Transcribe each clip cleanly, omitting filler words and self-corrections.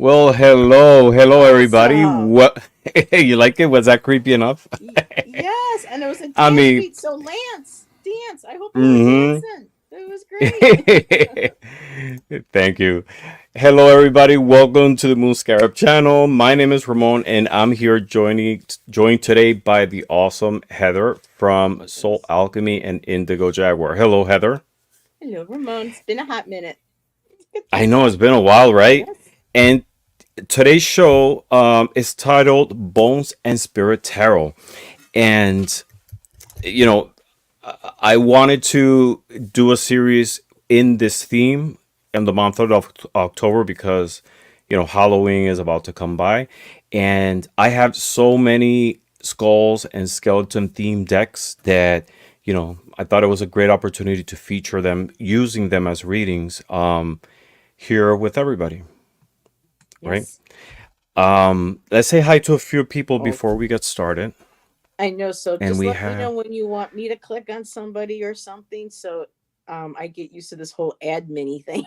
Well, hello, everybody. Awesome. What you like it? Was that creepy enough? Yes, and it was a I dance mean, beat. So Lance, dance. I hope you were hmm dancing. It was great. Thank you. Hello, everybody. Welcome to the Moon Scarab channel. My name is Ramon, and I'm here joined today by the awesome Heather from Soul Yes. Alchemy and Indigo Jaguar. Hello, Heather. Hello, Ramon. It's been a hot minute. Good to I see know you. it's been a while, right? Yes. And today's show is titled Bones and Spirit Tarot. And you know, I wanted to do a series in this theme in the month of October because, Halloween is about to come by. And I have so many skulls and skeleton themed decks that, I thought it was a great opportunity to feature them, using them as readings here with everybody, right? Yes. Let's say hi to a few people Oh, before we get started. I know. So And just we let me know have when you want me to click on somebody or something. So I get used to this whole admin thing.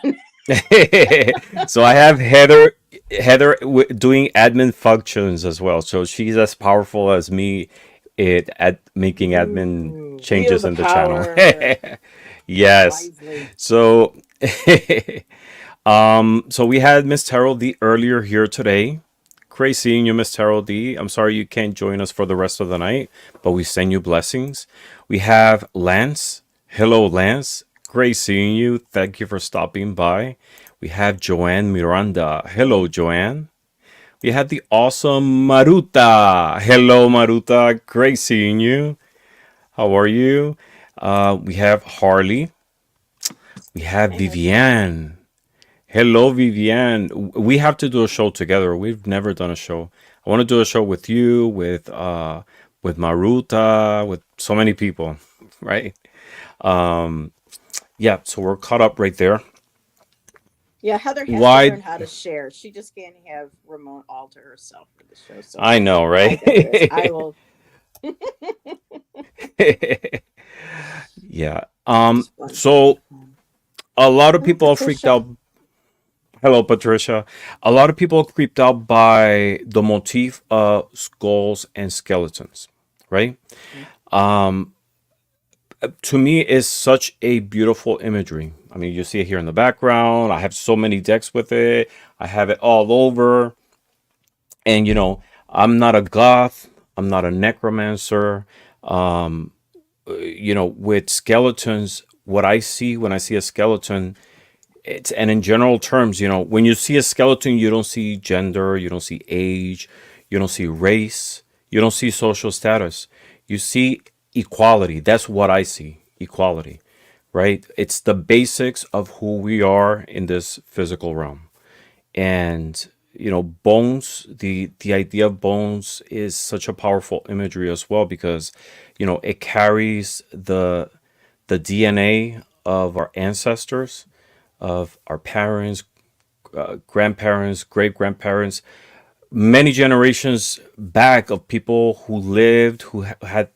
so I have Heather doing admin functions as well. So she's as powerful as me at making admin Ooh, wield changes the in the channel. power Yes. wisely. So so we had Miss Terrell D earlier here today. Great seeing you, Miss Terrell D. I'm sorry you can't join us for the rest of the night, but we send you blessings. We have Lance. Hello, Lance. Great seeing you. Thank you for stopping by. We have Joanne Miranda. Hello, Joanne. We have the awesome Maruta. Hello, Maruta. Great seeing you. How are you? We have Harley. We have I have Harley. Vivienne. Hello, Vivienne. We have to do a show together. We've never done a show. I want to do a show with you, with Maruta, with so many people, right? Yeah, so we're caught up right there. Yeah, Heather has to Why? learn how to share. She just can't have Ramon all to herself for the show. So I know, I right? digress. I will. Yeah. Just one So second. a lot of Hello, people are freaked Patricia. out. Hello, Patricia. A lot of people are creeped out by the motif of skulls and skeletons, right? Mm. To me, is such a beautiful imagery. I mean, you see it here in the background. I have so many decks with it. I have it all over. And I'm not a goth. I'm not a necromancer. With skeletons, what I see when I see a skeleton, and in general terms, when you see a skeleton, you don't see gender, you don't see age, you don't see race, you don't see social status. You see equality. That's what I see. Equality, right? It's the basics of who we are in this physical realm. And bones, the idea of bones is such a powerful imagery as well, because it carries the DNA of our ancestors, of our parents, grandparents, great grandparents, many generations back, of people who lived, who had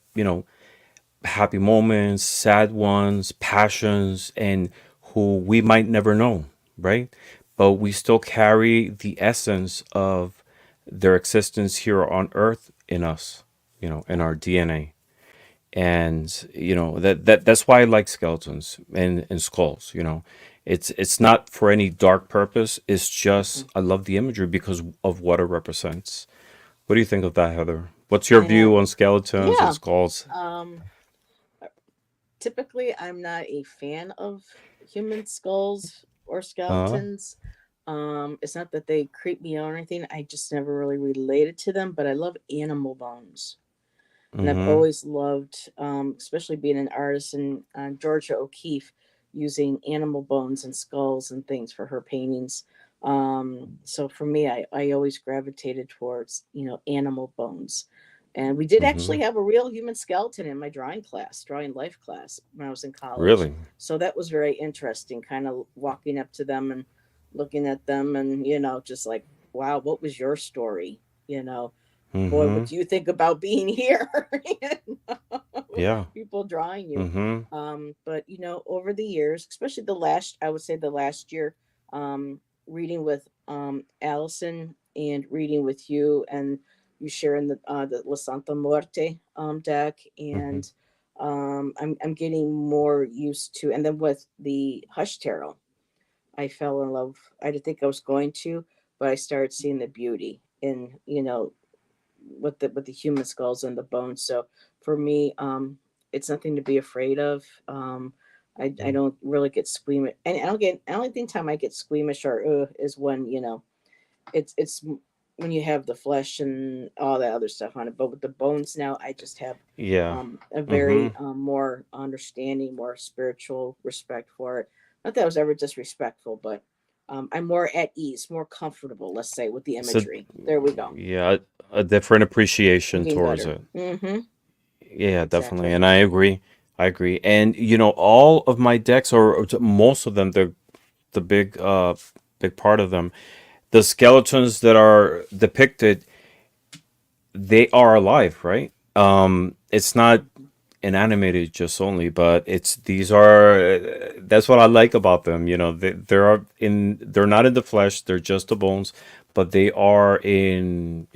happy moments, sad ones, passions, and who we might never know, right? But we still carry the essence of their existence here on Earth in us, in our DNA. And that's why I like skeletons and skulls. It's not for any dark purpose. It's just I love the imagery because of what it represents. What do you think of that, Heather? What's your view And on skeletons and yeah, skulls? um, typically I'm not a fan of human skulls or Uh, skeletons. It's not that they creep me out or anything. I just never really related to them, but I love animal bones. And I've mm-hmm. always loved, especially being an artist and Georgia O'Keeffe using animal bones and skulls and things for her paintings. So for me, I always gravitated towards animal bones. And we did Mm-hmm. actually have a real human skeleton in my drawing class, drawing life class when I was in college. Really? So that was very interesting, kind of walking up to them and looking at them and just like, wow, what was your story? You know, boy, Mm-hmm. what do you think about being here? Yeah. People drawing you. Mm-hmm. But over the years, especially I would say the last year, reading with Allison and reading with you, and you sharing the La Santa Muerte deck, Hmm. and I'm getting more used to, and then with the Hush Tarot, I fell in love. I didn't think I was going to, but I started seeing the beauty in, with the human skulls and the bones. So for me, it's nothing to be afraid of. I don't really get squeamish, and I don't get. The only thing time I get squeamish or is when it's when you have the flesh and all that other stuff on it. But with the bones now, I just have Yeah. a Hmm. very more understanding, more spiritual respect for it. Not that I was ever disrespectful, but I'm more at ease, more comfortable. Let's say with the So imagery. There we go. yeah, a different I'm appreciation getting towards better. it. Mm-hmm. Yeah, definitely. Exactly. And I agree. I agree. And all of my decks, or most of them, the big part of them, the skeletons that are depicted, they are alive, right? It's not inanimated just only, but it's these are that's what I like about them. They're not in the flesh, they're just the bones, but they are in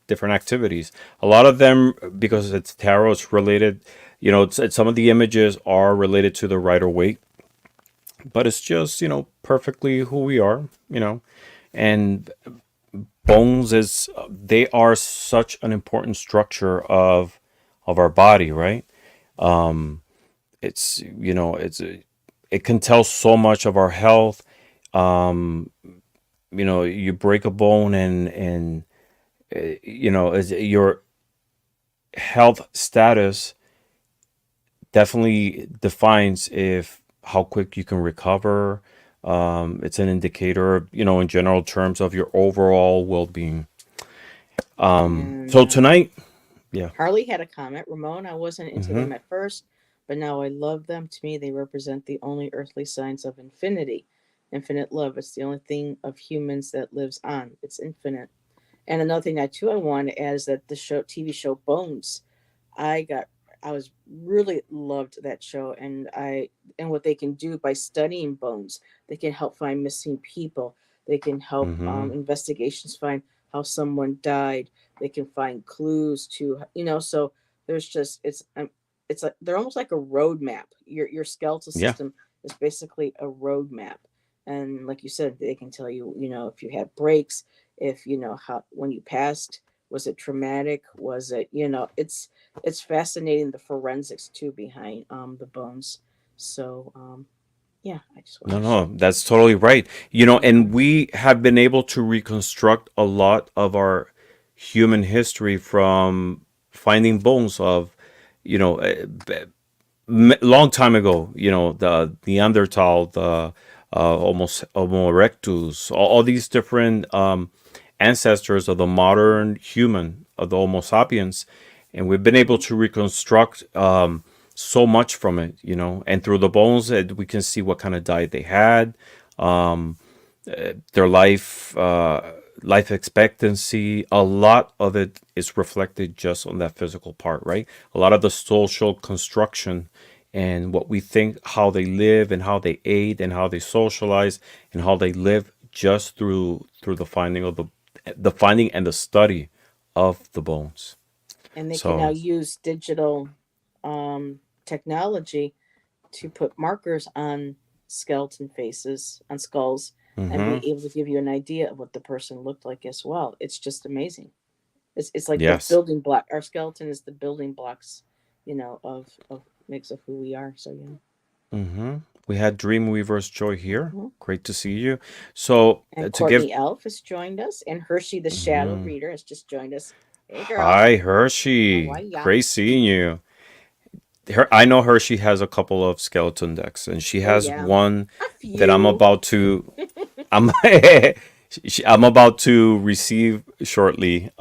different activities. A lot of them, because it's tarot, it's related. Some of the images are related to the Rider Waite, but it's just perfectly who we are. And bones is they are such an important structure of our body, right? It can tell so much of our health. You break a bone, and is your health status definitely defines if how quick you can recover. It's an indicator, in general terms, of your overall well-being. And So tonight, yeah. Harley had a comment. Ramon, I wasn't into Hmm. them at first, but now I love them. To me, they represent the only earthly signs of infinity. Infinite love. It's the only thing of humans that lives on. It's infinite. And another thing that too I want to add is that the TV show Bones, I got I was really loved that show, and what they can do by studying bones, they can help find missing people. They can help Hmm. investigations find how someone died. They can find clues to So there's just it's like they're almost like a roadmap. Your skeletal Yeah. system is basically a roadmap, and like you said, they can tell you if you had breaks, if how when you passed, was it traumatic, was it it's fascinating, the forensics too behind the bones. So yeah, I just No, wanted to no, share. that's totally right. Hmm. And we have been able to reconstruct a lot of our human history from finding bones of, long time ago, the Neanderthal, the Homo erectus, all these different ancestors of the modern human, of the Homo sapiens, and we've been able Hmm. to reconstruct so much from it, and through the bones, we can see what kind of diet they had, their life expectancy. A lot of it is reflected just on that physical part, right? A lot of the social construction and what we think, how they live and how they ate and how they socialize and how they live, just through the finding and the study of the bones. And they can now So, use digital technology to put markers on skeleton faces, on skulls, and hmm, be able to give you an idea of what the person looked like as well. It's just amazing. It's like the yes. building block. Our skeleton is the building blocks, of makes of who we are. So yeah. Hmm. We had Dreamweaver's Joy here. Hmm. Great to see you. So, And to give Courtney Elf has joined us, and Hershey the Shadow mhm. Reader has just joined us. Hey, girl, Hi, how are Hershey. ya? Great seeing you. I know Hershey has a couple of skeleton decks, and she Oh has yeah, one a that I'm few. about to. I'm I'm about to receive shortly.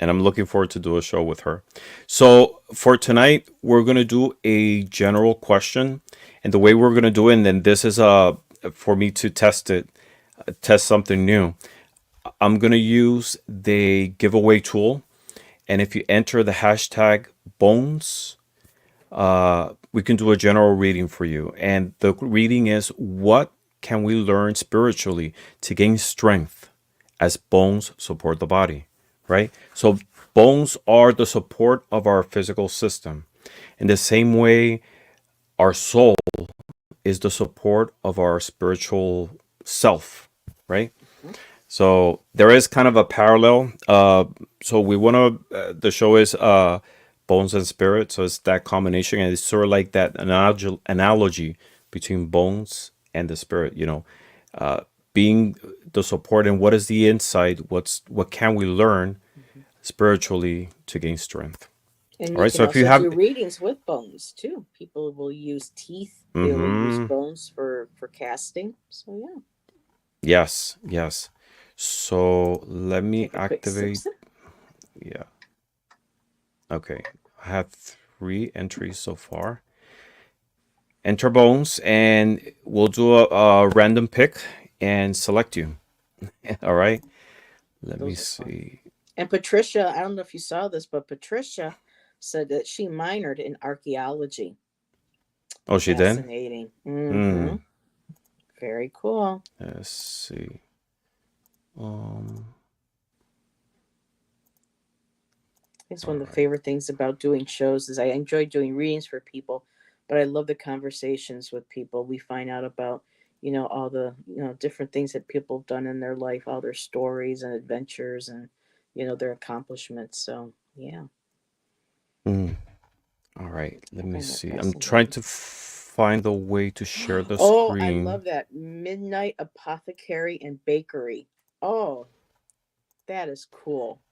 And I'm looking forward to do a show with her. So for tonight, we're gonna do a general question, and the way we're gonna do it, and then this is for me to test something new. I'm gonna use the giveaway tool, and if you enter the hashtag bones, we can do a general reading for you. And the reading is, what can we learn spiritually to gain strength as bones support the body, right? So bones are the support of our physical system. In the same way, our soul is the support of our spiritual self, right? Mhm. So there is kind of a parallel. So we want to, the show is bones and spirit. So it's that combination. And it's sort of like that analogy between bones and the spirit, uh, being the support and what is the insight? What can we learn Mhm. spiritually to gain strength? And All you right. can So if you also have, do readings with bones too. People will use teeth. They will use mm-hmm, bones for casting. So yeah, yes, yes. So let me take a quick sip activate. sip. Yeah. Okay. I have three entries so far. Enter bones, and we'll do a random pick and select you. All right. Let me Those are fun. see. And Patricia, I don't know if you saw this, but Patricia said that she minored in archaeology. Oh, she did? Fascinating. Hmm. Very cool. Let's see. Um, It's all one of the right. favorite things about doing shows is I enjoy doing readings for people, but I love the conversations with people. We find out about, all the, different things that people have done in their life, all their stories and adventures and, their accomplishments. So, yeah, Mm, all right. I Let me find that see. I'm trying fascinating. to find a way to share the Oh, I screen. love that. Midnight Apothecary and Bakery. Oh, that is cool.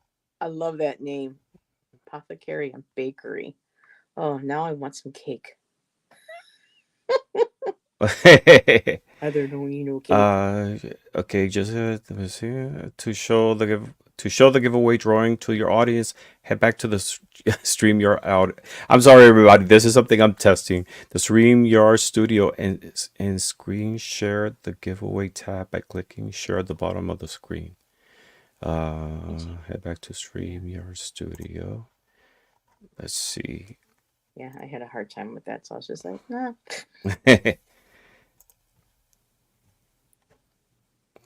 I love that name. Apothecary and Bakery. Oh, now I want some cake. Are there no cake? Uh, okay, just let me see. To show the giveaway drawing to your audience, head back to the stream you're out. I'm sorry, everybody. This is something I'm testing. The StreamYard Studio and screen share the giveaway tab by clicking share at the bottom of the screen. Head back to Yeah, StreamYard Studio. Let's see. yeah, I had a hard time with that, so I was just like, nah.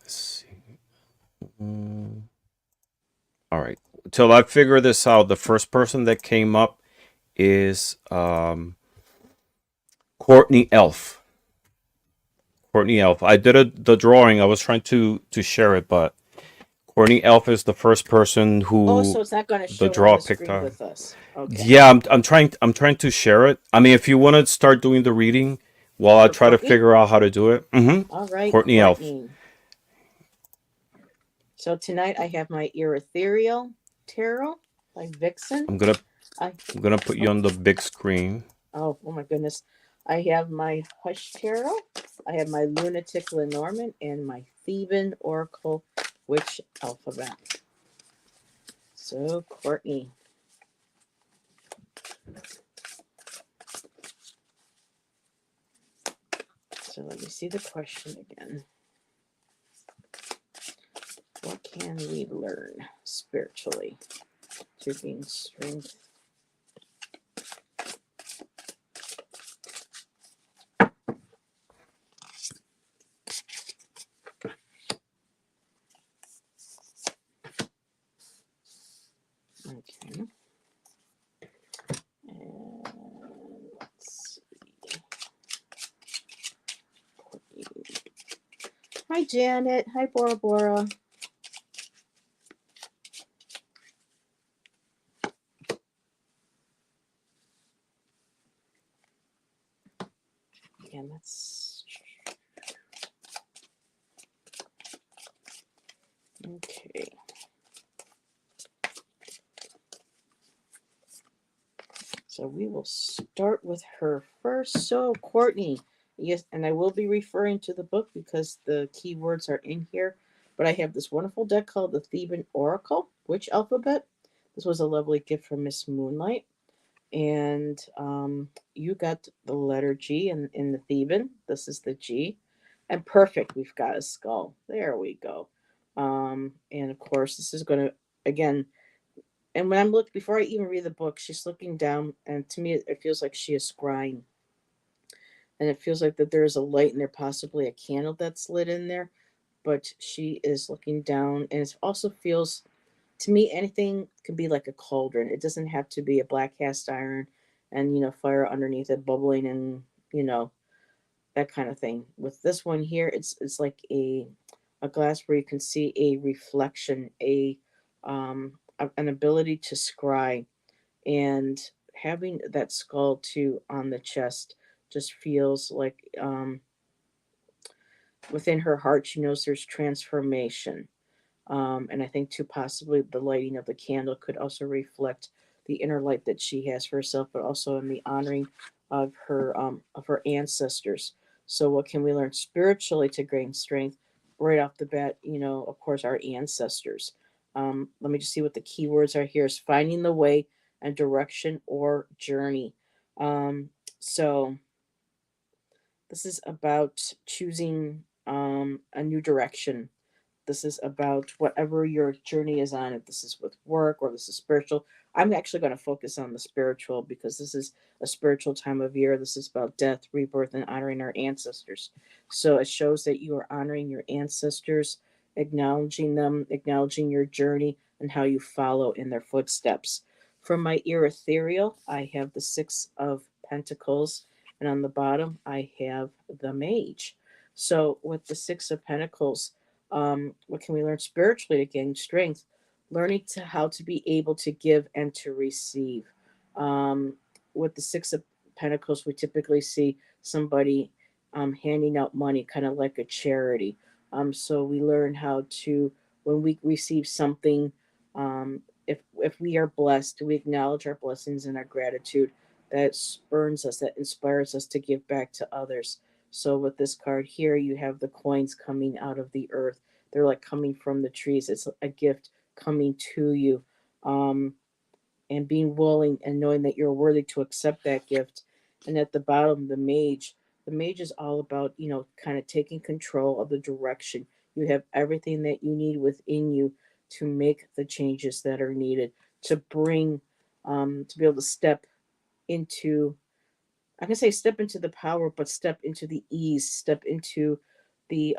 Let's see. Mm, all right. Till I figure this out, the first person that came up is Courtney Elf. Courtney Elf. I did the drawing. I was trying to share it, but Courtney Elf is the first person Oh, so who it's not going to the show on draw the picked screen up. with us. Okay. Yeah, I'm trying to share it. I mean, if you want to start doing the reading while I For try to Courtney? figure out how to do it. All right, Courtney Elf. Courtney. So tonight I have my Ethereal Tarot by Vixen. I'm gonna I I'm gonna put you oh, on the big screen. oh my goodness. I have my Hush Tarot. I have my Lunatic Lenormand and my Theban Oracle Witch Alphabet. So Courtney. So let me see the question again. What can we learn spiritually to gain strength? Okay. And let's see. Hi, Janet. Hi, Bora Bora. And let's. Okay. So we will start with her first. So, Courtney, yes, and I will be referring to the book because the keywords are in here. But I have this wonderful deck called the Theban Oracle, Witch Alphabet. This was a lovely gift from Miss Moonlight. And you got the letter G in the Theban. This is the G. And perfect, we've got a skull. There we go. And of course, this is going to, again, and when I'm looking, before I even read the book, she's looking down, and to me, it feels like she is scrying. and it feels like that there is a light and there possibly a candle that's lit in there, but she is looking down, and it also feels to me anything could be like a cauldron. It doesn't have to be a black cast iron and fire underneath it bubbling and you know that kind of thing. With this one here, it's like a glass where you can see a reflection, an ability to scry, and having that skull too on the chest just feels like within her heart she knows there's transformation. And I think too possibly the lighting of the candle could also reflect the inner light that she has for herself, but also in the honoring of her ancestors. So what can we learn spiritually to gain strength? Right off the bat, of course, our ancestors. Let me just see what the key words are here: is finding the way and direction or journey. Um, so this is about choosing a new direction. This is about whatever your journey is on, if this is with work or this is spiritual. I'm actually going to focus on the spiritual because this is a spiritual time of year. This is about death, rebirth, and honoring our ancestors. So it shows that you are honoring your ancestors, acknowledging them, acknowledging your journey, and how you follow in their footsteps. From my ethereal, I have the Six of Pentacles, and on the bottom, I have the Mage. So with the Six of Pentacles, what can we learn spiritually to gain strength? Learning to how to be able to give and to receive. Um, with the Six of Pentacles, we typically see somebody handing out money, kind of like a charity. So we learn how to, when we receive something, if we are blessed, we acknowledge our blessings and our gratitude. That spurns us, that inspires us to give back to others. So with this card here, you have the coins coming out of the earth. They're like coming from the trees. It's a gift coming to you. And being willing and knowing that you're worthy to accept that gift. And at the bottom, the mage is all about, kind of taking control of the direction. You have everything that you need within you to make the changes that are needed, to bring, to be able to step into, I can say step into the power, but step into the ease, step into the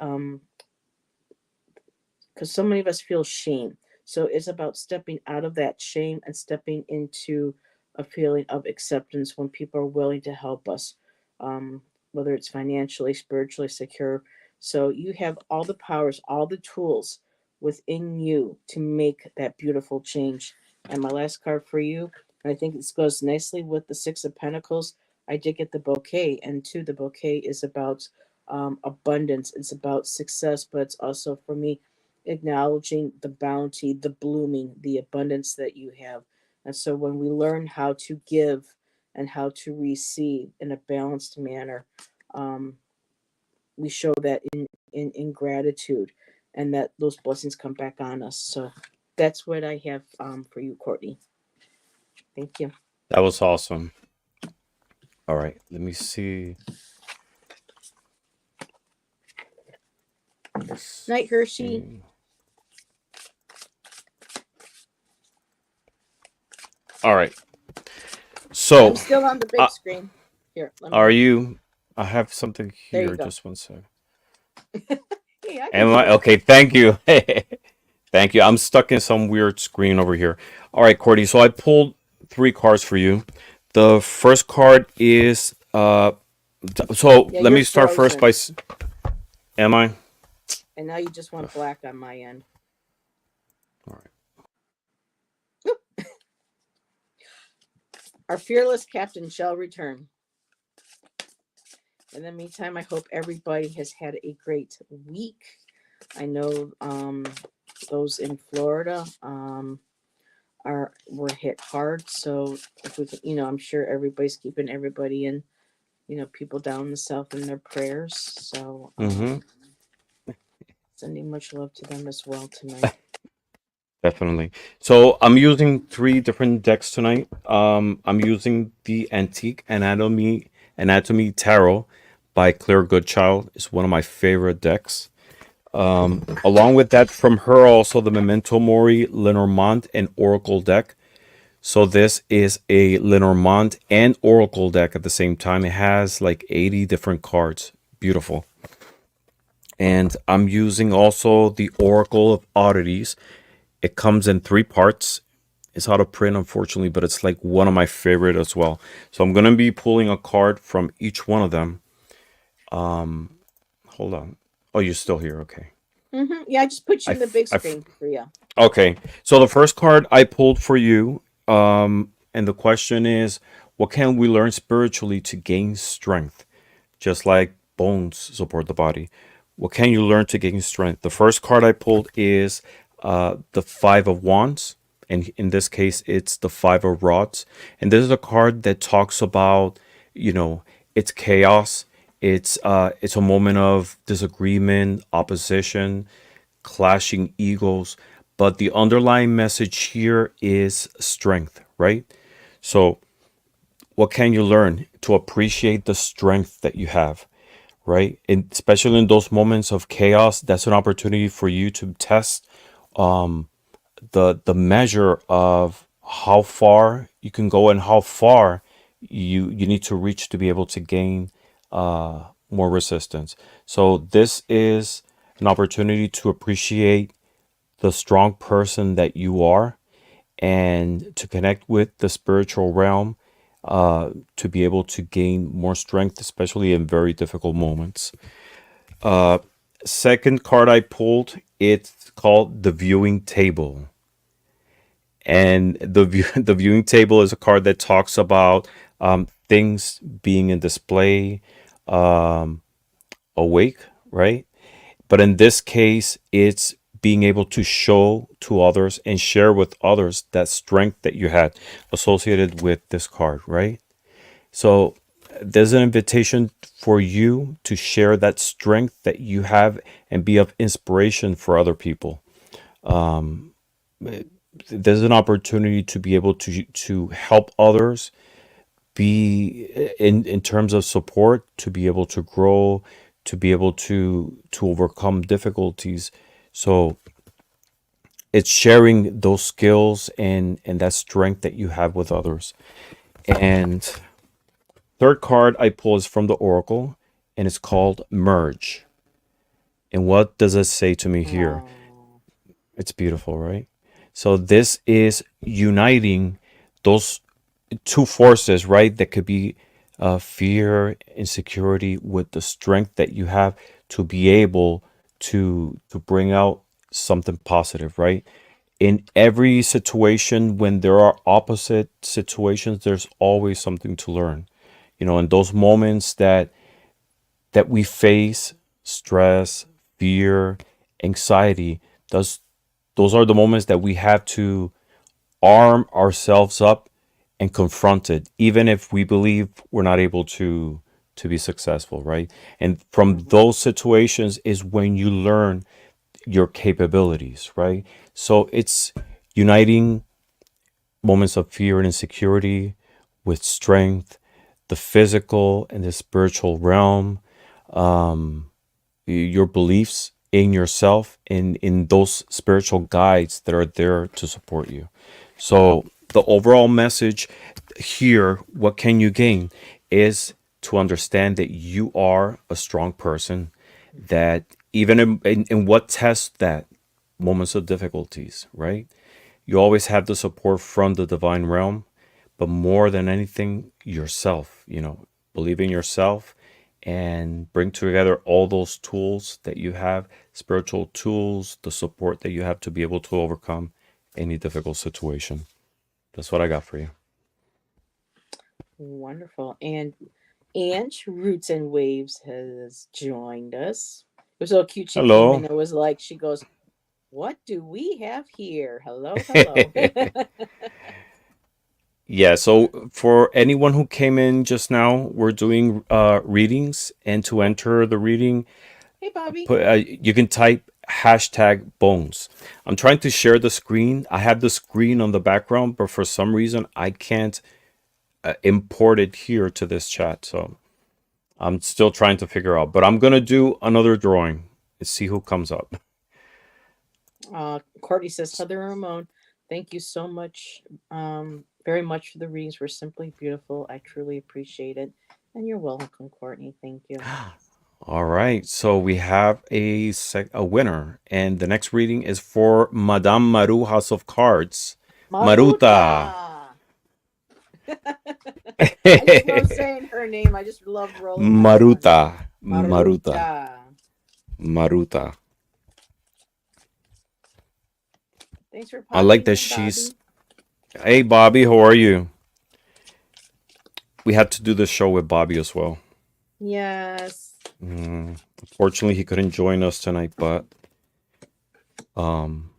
because so many of us feel shame. So it's about stepping out of that shame and stepping into a feeling of acceptance when people are willing to help us, um, whether it's financially, spiritually secure. So you have all the powers, all the tools within you to make that beautiful change. And my last card for you, and I think this goes nicely with the Six of Pentacles. I did get the bouquet, and two, the bouquet is about abundance. It's about success, but it's also for me acknowledging the bounty, the blooming, the abundance that you have. And so when we learn how to give and how to receive in a balanced manner, um, we show that in gratitude and that those blessings come back on us. So that's what I have for you, Courtney. Thank you. That was awesome. All right, let me see. Night, Hershey. All right. So, I'm still on the big screen. Here, are you? I have something There you here. go. Just one second. Hey, I can Am do I it. okay? Thank you. Thank you. I'm stuck in some weird screen over here. All right, Courtney. So I pulled 3 cards for you. The first card is so Yeah, let you're me start first by. frozen. Am I? And now you just want black on my end. All right. Our fearless captain shall return. In the meantime, I hope everybody has had a great week. I know those in Florida were hit hard. So if we can, I'm sure everybody's keeping everybody in, people down in the south in their prayers. So sending much love to them as well tonight. Definitely. So I'm using 3 different decks tonight. I'm using the Antique Anatomy Tarot by Claire Goodchild. It's one of my favorite decks. Along with that, from her also the Memento Mori, Lenormand, and Oracle deck. So this is a Lenormand and Oracle deck at the same time. It has like 80 different cards. Beautiful. And I'm using also the Oracle of Oddities. It comes in three parts. It's out of print, unfortunately, but it's like one of my favorite as well. So I'm gonna be pulling a card from each one of them. Hold on. Oh, you're still here. Okay. Yeah, I just put I, you in the f- big I f- screen for you. okay. So the first card I pulled for you, and the question is, what can we learn spiritually to gain strength? Just like bones support the body. What can you learn to gain strength? The first card I pulled is the Five of Wands. And in this case, it's the Five of Rods. And this is a card that talks about, you know, it's chaos. It's a moment of disagreement, opposition, clashing egos. But the underlying message here is strength, right? So what can you learn to appreciate the strength that you have, right? And especially in those moments of chaos, that's an opportunity for you to test the measure of how far you can go and how far you need to reach to be able to gain more resistance. So this is an opportunity to appreciate the strong person that you are and to connect with the spiritual realm, to be able to gain more strength, especially in very difficult moments. Second card I pulled, it's called the viewing table. And the viewing table is a card that talks about things being in display, awake, right? But in this case, it's being able to show to others and share with others that strength that you had associated with this card, right? So there's an invitation for you to share that strength that you have and be of inspiration for other people. There's an opportunity to be able to help others be in terms of support, to be able to grow, to be able to overcome difficulties. So it's sharing those skills and that strength that you have with others. And third card I pull is from the Oracle, and it's called Merge. And what does it say to me here? Oh. It's beautiful, right? So this is uniting those two forces, right? That could be fear, insecurity, with the strength that you have to be able to bring out something positive, right? In every situation, when there are opposite situations, there's always something to learn. You know, in those moments that we face stress, fear, anxiety, those are the moments that we have to arm ourselves up and confront it, even if we believe we're not able to be successful, right? And from Hmm. those situations is when you learn your capabilities, right? So it's uniting moments of fear and insecurity with strength, the physical and the spiritual realm, your beliefs in yourself and in those spiritual guides that are there to support you. So the overall message here, what can you gain, is to understand that you are a strong person, that even in what tests that moments of difficulties, right? You always have the support from the divine realm, but more than anything, yourself, believe in yourself and bring together all those tools that you have, spiritual tools, the support that you have to be able to overcome any difficult situation. That's what I got for you. Wonderful. And Ange Roots and Waves has joined us. It was so cute. She came in. Hello. It was like she goes, "What do we have here? Hello, hello." Yeah, so for anyone who came in just now, we're doing readings, and to Oh, enter the reading, hey, Bobby. you can type hashtag bones. I'm trying to share the screen. I have the screen on the background, but for some reason I can't import it here to this chat. So I'm still trying to figure out. But I'm gonna do another drawing and see who comes up. Courtney says, Heather Ramon, thank you so much. very much for the readings. Were simply beautiful. I truly appreciate it. And you're welcome, Courtney. Thank you. All right, so we have a winner, and the next reading is for Madame Maru House of Cards, Maruta! Maruta. I just love saying her name. I just love rolling that one. Maruta, Maruta, Maruta. Maruta. Thanks for I like popping that in, she's. Bobby. Hey, Bobby, how are you? We had to do the show with Bobby as well. Yes. Unfortunately, he couldn't join us tonight, but um,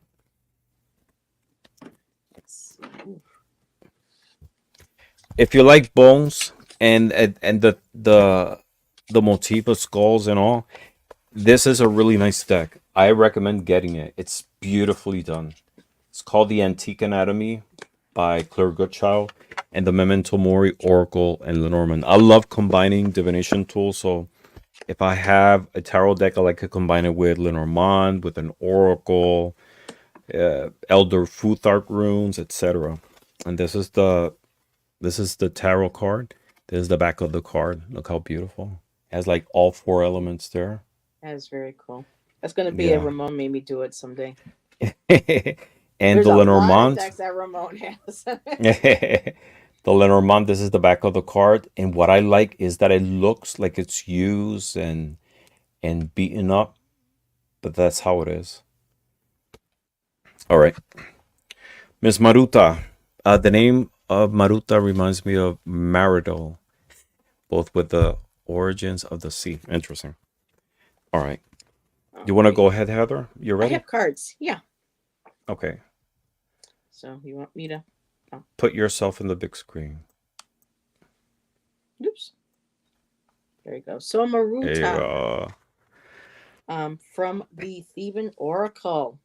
Let's see. Ooh, if you like bones and the motif of skulls and all, this is a really nice deck. I recommend getting it. It's beautifully done. It's called the Antique Anatomy by Claire Goodchild and the Memento Mori Oracle and Lenormand. I love combining divination tools, so if I have a tarot deck, I like to combine it with Lenormand, with an Oracle, Elder Futhark runes, etc. And this is the tarot card. This is the back of the card. Look how beautiful. It has like all four elements there. that is very cool. That's going to be a Yeah. Ramon made me do it someday. And There's the a lot of Lenormand. decks that Ramon has. The Lenormand, this is the back of the card. And what I like is that it looks like it's used and beaten up, but that's how it is. All right. Miss Maruta. The name of Maruta reminds me of Maridol, both with the origins of the sea. Interesting. All right. All You want to right. go ahead, Heather? You I ready? have cards. Yeah. Okay. So you want me to? Oh, Put yourself in the big screen. oops. There you go. So Maruta, Yeah. from the Theban Oracle.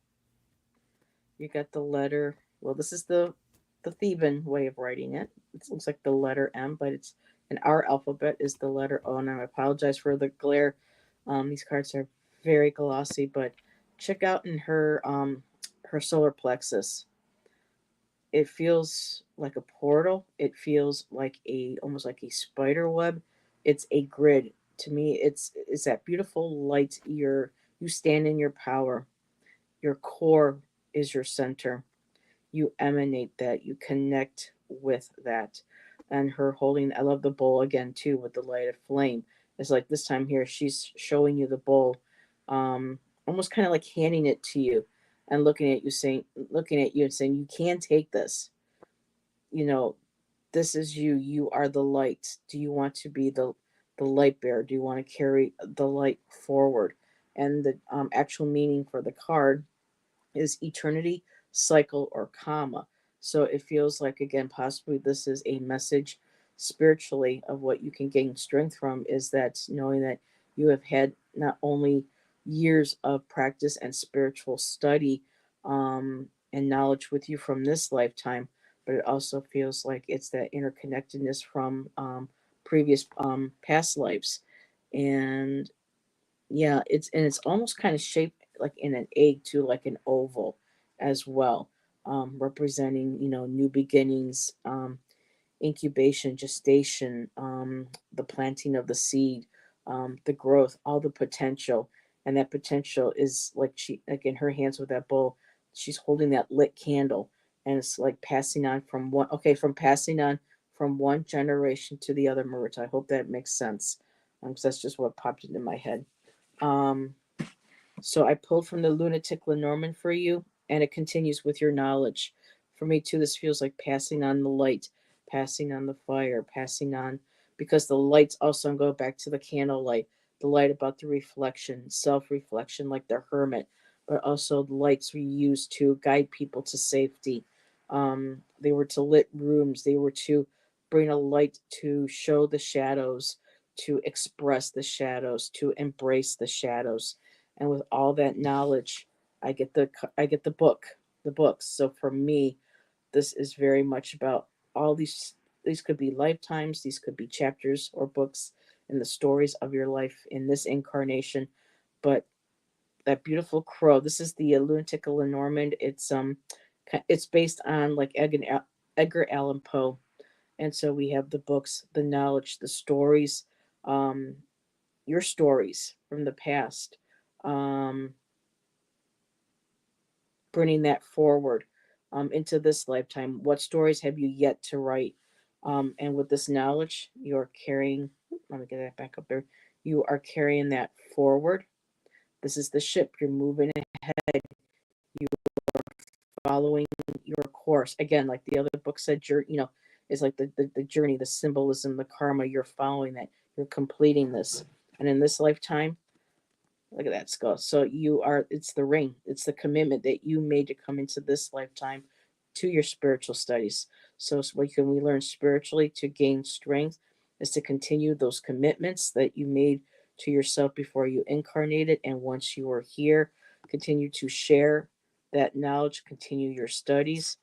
You got the letter. Well, this is the Theban way of writing it. It looks like the letter M, but it's in our alphabet is the letter O. And I apologize for the glare. These cards are very glossy, but check out in her solar plexus. It feels like a portal. It feels like a almost like a spider web. It's a grid. To me, it's that beautiful light. You stand in your power. Your core is your center. You emanate that. You connect with that. And her holding, I love the bowl again too with the light of flame. It's like this time here, she's showing you the bowl, almost kind of like handing it to you, and looking at you and saying, "You can take this. You know, this is you. You are the light. Do you want to be the light bearer? Do you want to carry the light forward?" And the actual meaning for the card is eternity, cycle, or comma. So it feels like, again, possibly this is a message spiritually of what you can gain strength from is that knowing that you have had not only years of practice and spiritual study and knowledge with you from this lifetime, but it also feels like it's that interconnectedness from previous past lives. And yeah, it's almost kind of shaped like in an egg too, like an oval as well, representing new beginnings, incubation, gestation, the planting of the seed, the growth, all the potential, and that potential is like she like in her hands with that bowl, she's holding that lit candle, and it's like passing on from one from passing on from one generation to the other. Maruta, I hope that makes sense, because that's just what popped into my head. Um, so I pulled from the Lunatic Lenormand for you, and it continues with your knowledge. For me too, this feels like passing on the light, passing on the fire, passing on because the lights also go back to the candlelight, the light about the reflection, self-reflection, like the hermit, but also the lights we use to guide people to safety. They were to lit rooms. They were to bring a light to show the shadows, to express the shadows, to embrace the shadows. And with all that knowledge, I get the books. So for me, this is very much about all these could be lifetimes, these could be chapters or books in the stories of your life in this incarnation. But that beautiful crow, this is the Lunatic Lenormand. It's based on like Edgar Allan Poe. And so we have the books, the knowledge, the stories, um, your stories from the past, um, bringing that forward into this lifetime. What stories have you yet to write? And with this knowledge, you're carrying, let me get that back up there. You are carrying that forward. This is the ship. You're moving ahead. You following your course. Again, like the other book said, is like the journey, the symbolism, the karma. You're following that. You're completing this. And in this lifetime, look at that skull. So it's the ring, it's the commitment that you made to come into this lifetime to your spiritual studies. So what can we learn spiritually to gain strength is to continue those commitments that you made to yourself before you incarnated. And once you are here, continue to share that knowledge, continue your studies.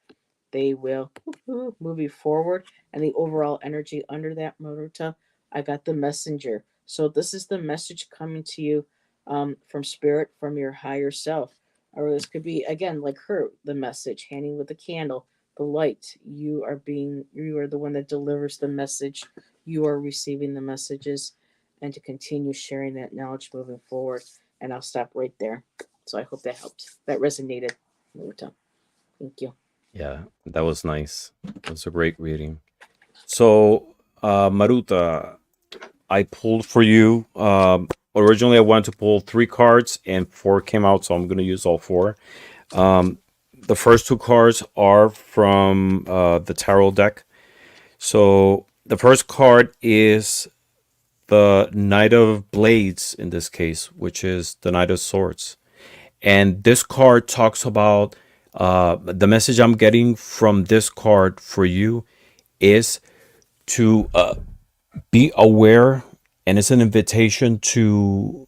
They will move you forward. And the overall energy under that, Maruta, I got the messenger. So this is the message coming to you from spirit, from your higher self. Or this could be, again, like her, the message, handing with the candle, the light. You are the one that delivers the message. You are receiving the messages, and to continue sharing that knowledge moving forward. And I'll stop right there. So I hope that helped. That resonated, Maruta. Thank you. Yeah, that was nice. It was a great reading. So, Maruta, I pulled for you. Originally, I wanted to pull three cards, and four came out, so I'm going to use all four. Um, the first two cards are from the tarot deck. So, the first card is the Knight of Blades in this case, which is the Knight of Swords. And this card talks about the message I'm getting from this card for you is to be aware, and it's an invitation to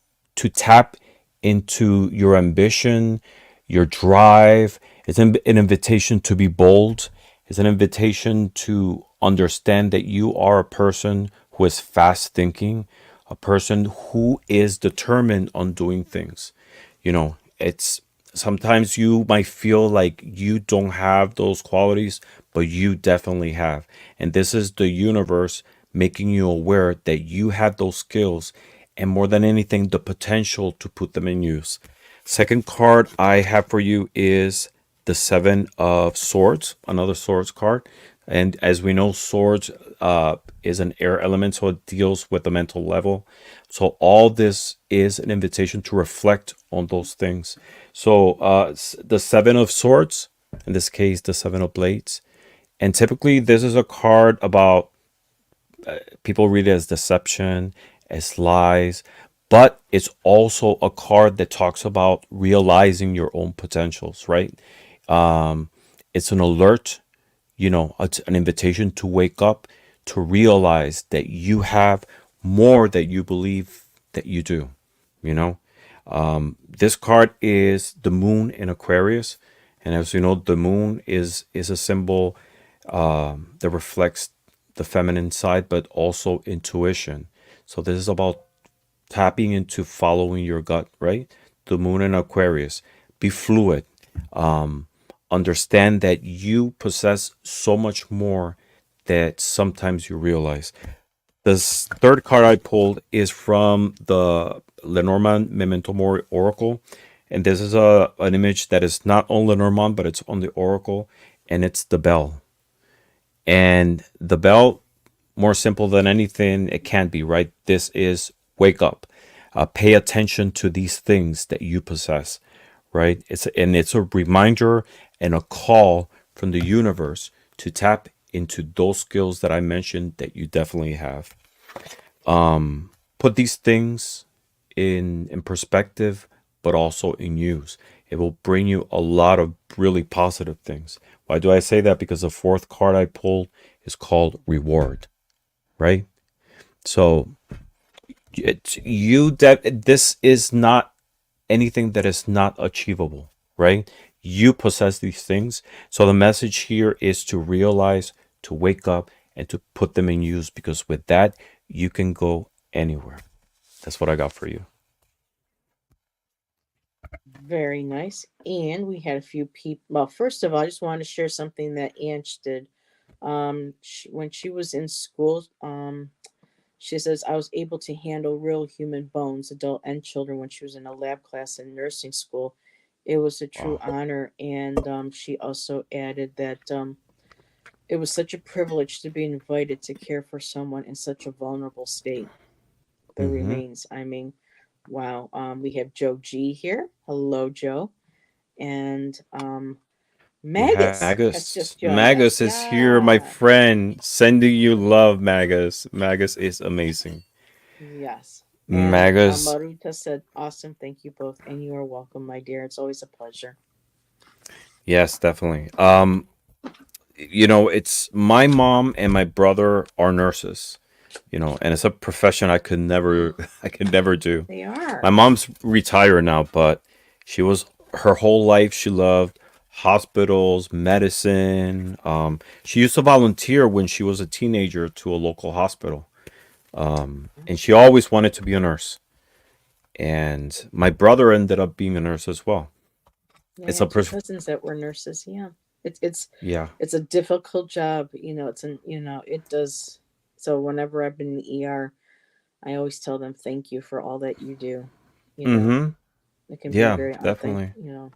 tap into your ambition, your drive. It's an invitation to be bold. It's an invitation to understand that you are a person who is fast thinking, a person who is determined on doing things. It's sometimes you might feel like you don't have those qualities, but you definitely have. And this is the universe making you aware that you have those skills, and more than anything, the potential to put them in use. Second card I have for you is the Seven of Swords, another Swords card. And as we know, Swords is an air element, so it deals with the mental level. So all this is an invitation to reflect on those things. So the Seven of Swords, in this case, the Seven of Blades. And typically, this is a card about people read it as deception, as lies, but it's also a card that talks about realizing your own potentials, right? It's an alert, it's an invitation to wake up, to realize that you have more that you believe that you do, you know? This card is the moon in Aquarius. And as you know, the moon is a symbol that reflects the feminine side, but also intuition. So this is about tapping into following your gut, right? The moon in Aquarius. Be fluid. Understand that you possess so much more that sometimes you realize. This third card I pulled is from the Lenormand Memento Mori Oracle. And this is an image that is not on Lenormand, but it's on the Oracle. And it's the bell. And the bell, more simple than anything it can be, right? This is wake up. Pay attention to these things that you possess, right? It's a reminder and a call from the universe to tap into those skills that I mentioned that you definitely have. Put these things in perspective, but also in use. It will bring you a lot of really positive things. Why do I say that? Because the fourth card I pulled is called reward, right? So this is not anything that is not achievable, right? You possess these things. So the message here is to realize, to wake up, and to put them in use, because with that, you can go anywhere. That's what I got for you. Very nice. And we had a few people. Well, first of all, I just wanted to share something that Ange did. When she was in school, she says, I was able to handle real human bones, adult and children, when she was in a lab class in nursing school. It was a true Wow. honor. And she also added that it was such a privilege to be invited to care for someone in such a vulnerable state. The Mm-hmm. remains. I mean, wow. We have Joe G here. Hello, Joe. And We have Magus has Magus. just joined us. Magus is here, my Yeah. friend. Sending you love, Magus. Magus is amazing. Yes. And Magus, Maruta said, awesome. Thank you both. And you are welcome, my dear. It's always a pleasure. yes, definitely. It's my mom and my brother are nurses, and it's a profession I could never I could never do. They My are. mom's retired now, but she was her whole life she loved hospitals, medicine. She used to volunteer when she was a teenager to a local hospital. And she always wanted to be a nurse. And my brother ended up being a nurse as well. Yeah, I It's a had two pers- cousins that were nurses. Yeah. It's it's yeah. it's a difficult job. It does. So whenever I've been in the ER, I always tell them thank you for all that you do. You know, Mhm. it can be Yeah, very definitely. Yeah.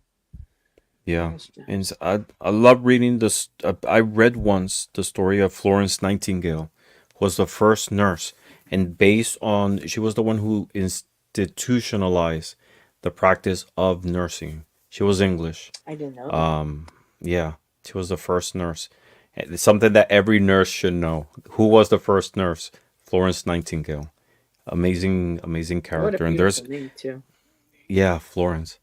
arduous job. I love reading this. I read once the story of Florence Nightingale, who was the first nurse, and based on she was the one who institutionalized the practice of nursing. She was English. I didn't know that. Um, yeah, she was the first nurse. And it's something that every nurse should know. Who was the first nurse? Florence Nightingale. Amazing, amazing What a character. And beautiful there's name too. yeah, Florence.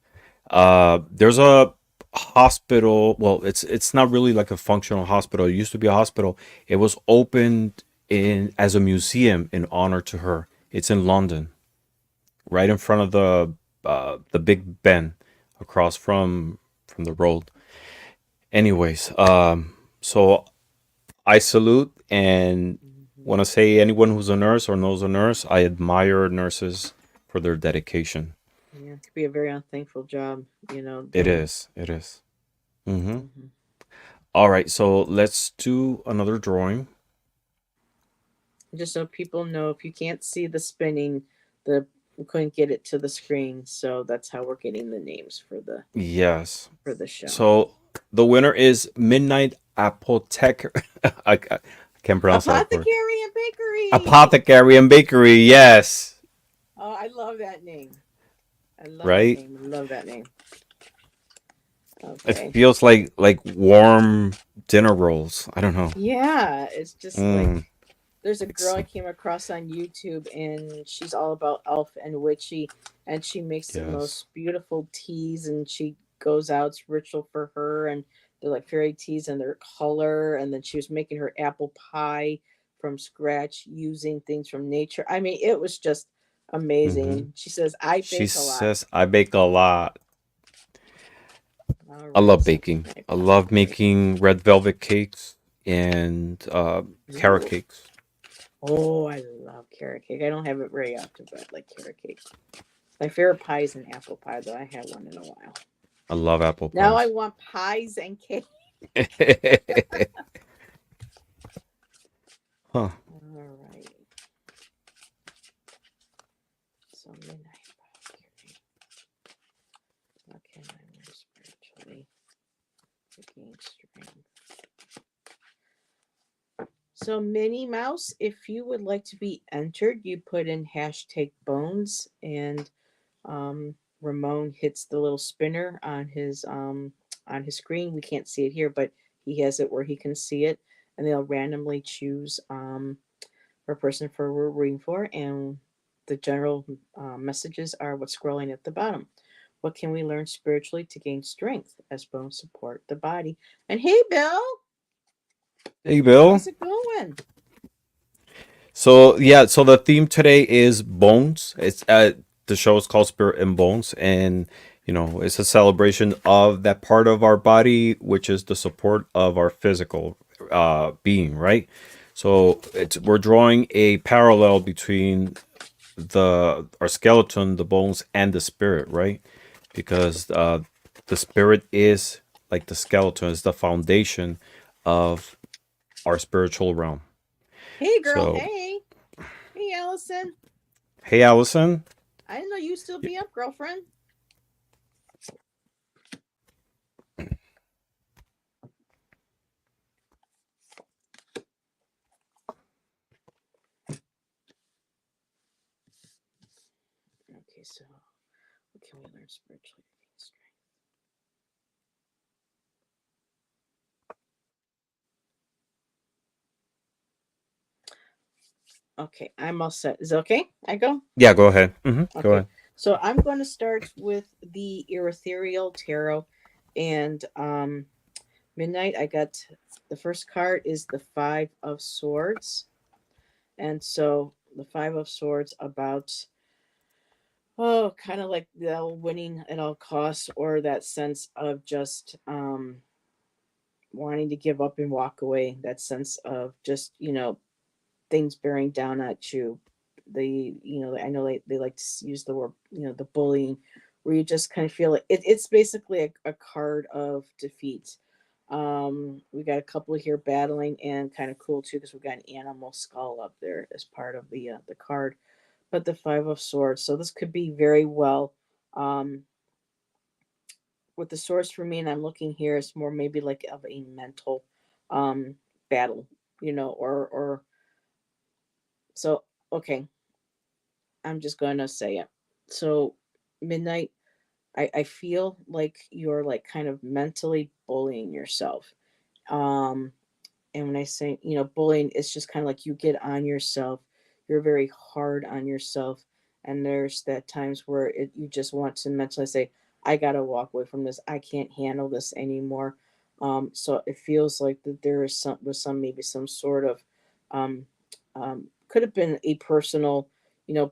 There's a hospital. Well, it's not really like a functional hospital. It used to be a hospital. It was opened in as a museum in honor to her. It's in London, right in front of the Big Ben, across from the road. Anyways, so I salute and Hmm. want to say anyone who's a nurse or knows a nurse, I admire nurses for their dedication. Yeah, it could be a very unthankful job. It Doing. is. It is. Mm-hmm. Hmm. All right, so let's do another drawing. Just so people know, if you can't see the spinning, the we couldn't get it to the screen, so that's how we're getting the names Yes. for the show. So the winner is Midnight Apothecary. I can't pronounce that word. Apothecary and Bakery. Apothecary and Bakery. Yes. Oh, I love that name. I love that Right. name. I love that name. It Okay. feels like warm dinner rolls. I don't know. Yeah, it's just like Mm, there's a girl it's I came across on YouTube, and she's all about elf and witchy, and she makes the yes. most beautiful teas, and she goes out, it's ritual for her, and they're like fairy teas and their color, and then she was making her apple pie from scratch using things from nature. I mean, it was just amazing. Mm-hmm. And she says, I She bake a lot. says I bake a lot. All I right, love so baking. my I love apothecary. making red velvet cakes and carrot Ooh. cakes. Oh, I love carrot cake. I don't have it very often, but I like carrot cake. My favorite pie is an apple pie, though. I had one in a while. I love apple Now I pies. want pies and cake. Huh. All right. So midnight apothecary. What can I learn spiritually to gain strength? So Minnie Mouse, if you would like to be entered, you put in hashtag bones, and Ramon hits the little spinner on his screen. We can't see it here, but he has it where he can see it, and they'll randomly choose for a person for we're reading for, and the general messages are what's scrolling at the bottom. What can we learn spiritually to gain strength as bones support the body? And hey, Bill, Hey, Bill. how's it going? So yeah, so the theme today is bones. It's the show is called Spirit and Bones, and it's a celebration of that part of our body which is the support of our physical being, right? So we're drawing a parallel between the our skeleton, the bones, and the spirit, right? Because the spirit is like the skeleton, is the foundation of our spiritual realm. Hey, girl. So, Hey. Hey, Allison. hey, Allison. I didn't know you still be up, girlfriend. Okay, so what can we learn spiritually? Okay, I'm all set. Is it okay? I go? Yeah, go ahead. Go Okay. ahead. So I'm going to start with the Ethereal Tarot. And Midnight, I got the first card is the Five of Swords. And so the Five of Swords about, oh, kind of like the winning at all costs, or that sense of just wanting to give up and walk away. That sense of just, things bearing down at you. I know they like to use the word, the bullying, where you just kind of feel like it's basically a card of defeat. We got a couple here battling, and kind of cool too because we got an animal skull up there as part of the card. But the Five of Swords, so this could be very well um with the swords for me, and I'm looking here, it's more maybe like of a mental um battle, or so. Okay, I'm just gonna say it. So, Midnight, I feel like you're like kind of mentally bullying yourself. Um, and when I say, bullying, it's just kind of like you get on yourself. You're very hard on yourself. And there's that times where you just want to mentally say, I got to walk away from this. I can't handle this anymore. So it feels like that there is maybe some sort of, um, could have been a personal,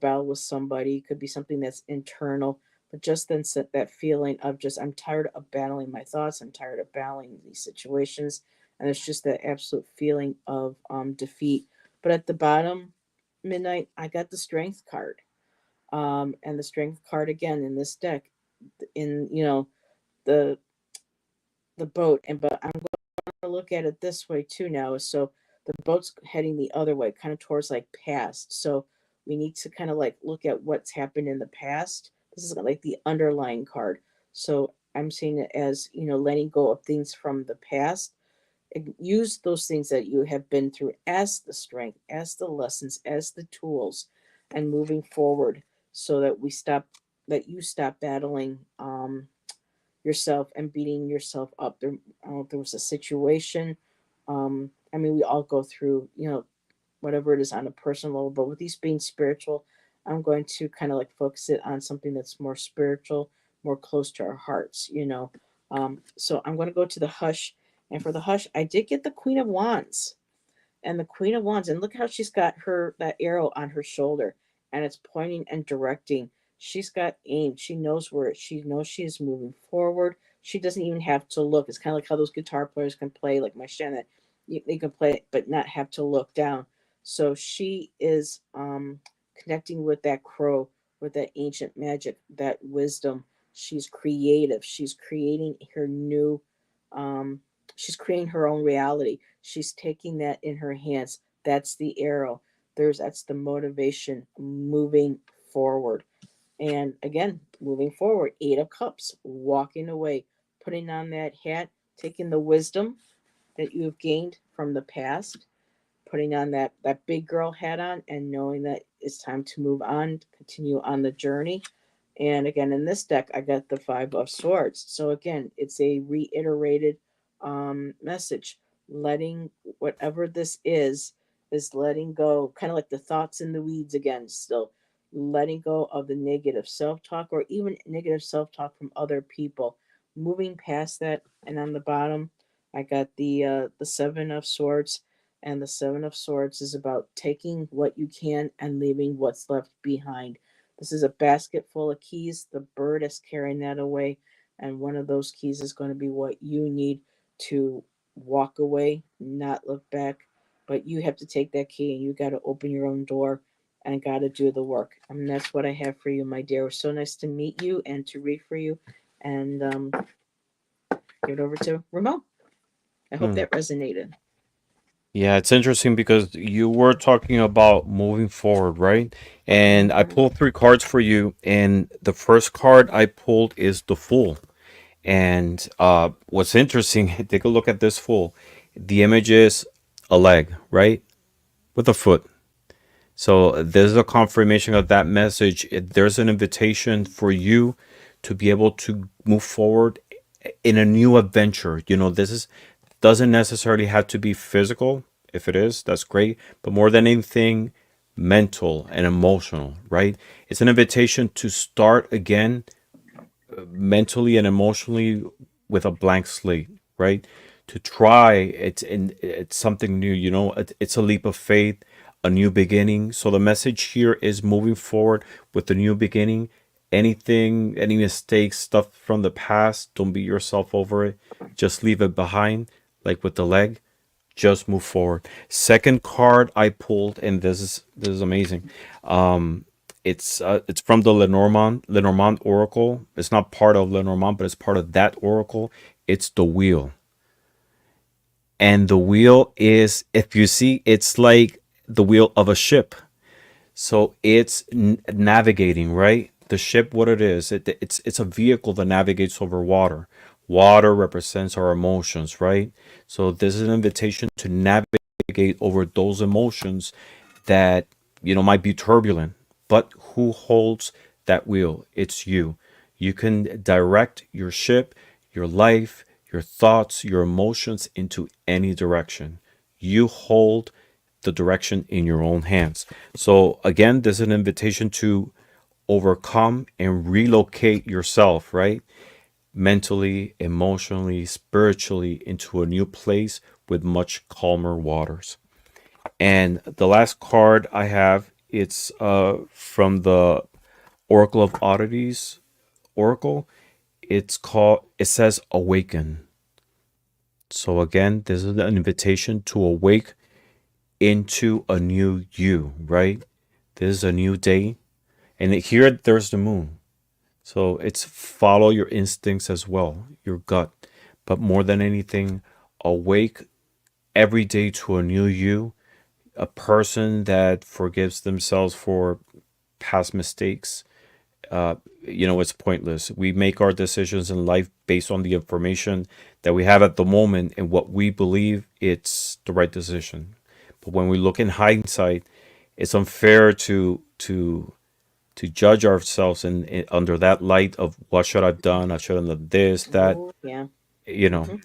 battle with somebody. Could be something that's internal, but just then set that feeling of just, I'm tired of battling my thoughts. I'm tired of battling these situations, and it's just that absolute feeling of defeat. But at the bottom, Midnight, I got the Strength card, and the Strength card again in this deck, in the the boat, and but I'm going to look at it this way too now. So the boat's heading the other way, kind of towards like past. So we need to kind of like look at what's happened in the past. This is like the underlying card. So I'm seeing it as, letting go of things from the past. Use those things that you have been through as the strength, as the lessons, as the tools, and moving forward, so that you stop battling yourself and beating yourself up. There was a situation. I mean, we all go through, whatever it is on a personal level, but with these being spiritual, I'm going to kind of like focus it on something that's more spiritual, more close to our hearts, So I'm going to go to the hush. And for the hush, I did get the Queen of Wands. And the Queen of Wands, and look how she's got that arrow on her shoulder, and it's pointing and directing. She's got aim. She knows she knows she is moving forward. She doesn't even have to look. It's kind of like how those guitar players can play, like my Shannon. They can play it but not have to look down. So she is connecting with that crow, with that ancient magic, that wisdom. She's creative. She's creating her new um, she's creating her own reality. She's taking that in her hands. That's the arrow. That's the motivation, moving forward. And again, moving forward, 8 of Cups, walking away, putting on that hat, taking the wisdom that you have gained from the past, putting on that big girl hat on, and knowing that it's time to move on, continue on the journey. And again, in this deck, I got the Five of Swords. So again, it's a reiterated message. Letting whatever this is letting go, kind of like the thoughts in the weeds again, still letting go of the negative self talk, or even negative self talk from other people, moving past that. And on the bottom, I got the Seven of Swords. And the Seven of Swords is about taking what you can and leaving what's left behind. This is a basket full of keys. The bird is carrying that away. And one of those keys is going to be what you need to walk away, not look back. But you have to take that key, and you got to open your own door and got to do the work. And that's what I have for you, my dear. It was so nice to meet you and to read for you. And give it over to Ramon. I hope Hmm. that resonated. Yeah, it's interesting because you were talking about moving forward, right? And I Hmm. pulled three cards for you, and the first card I pulled is the Fool. And what's interesting, take a look at this Fool. The image is a leg, right? With a foot. So there's a confirmation of that message. There's an invitation for you to be able to move forward in a new adventure. This is doesn't necessarily have to be physical. If it is, that's great. But more than anything, mental and emotional, right? It's an invitation to start again mentally and emotionally with a blank slate, right? To try it's something new. It's a leap of faith, a new beginning. So the message here is moving forward with a new beginning. Any mistakes, stuff from the past, don't beat yourself over it. Just leave it behind, like with the leg. Just move forward. Second card I pulled, and this is amazing. It's from the Lenormand Oracle. It's not part of Lenormand, but it's part of that Oracle. It's the wheel, and the wheel is, if you see, it's like the wheel of a ship. So it's navigating, right? The ship, what it is, it's a vehicle that navigates over water. Water represents our emotions, right? So this is an invitation to navigate over those emotions that might be turbulent. But who holds that wheel? It's you. You can direct your ship, your life, your thoughts, your emotions into any direction. You hold the direction in your own hands. So again, there's an invitation to overcome and relocate yourself, right? Mentally, emotionally, spiritually into a new place with much calmer waters. And the last card I have, it's from the Oracle of Oddities Oracle. It says awaken. So again, this is an invitation to awake into a new you, right? This is a new day. And here there's the moon. So it's follow your instincts as well, your gut. But more than anything, awake every day to a new you, a person that forgives themselves for past mistakes. It's pointless. We make our decisions in life based on the information that we have at the moment and what we believe it's the right decision. But when we look in hindsight, it's unfair to judge ourselves under that light of what should I've done. I should have done this, that. Oh, yeah. You know, Hmm.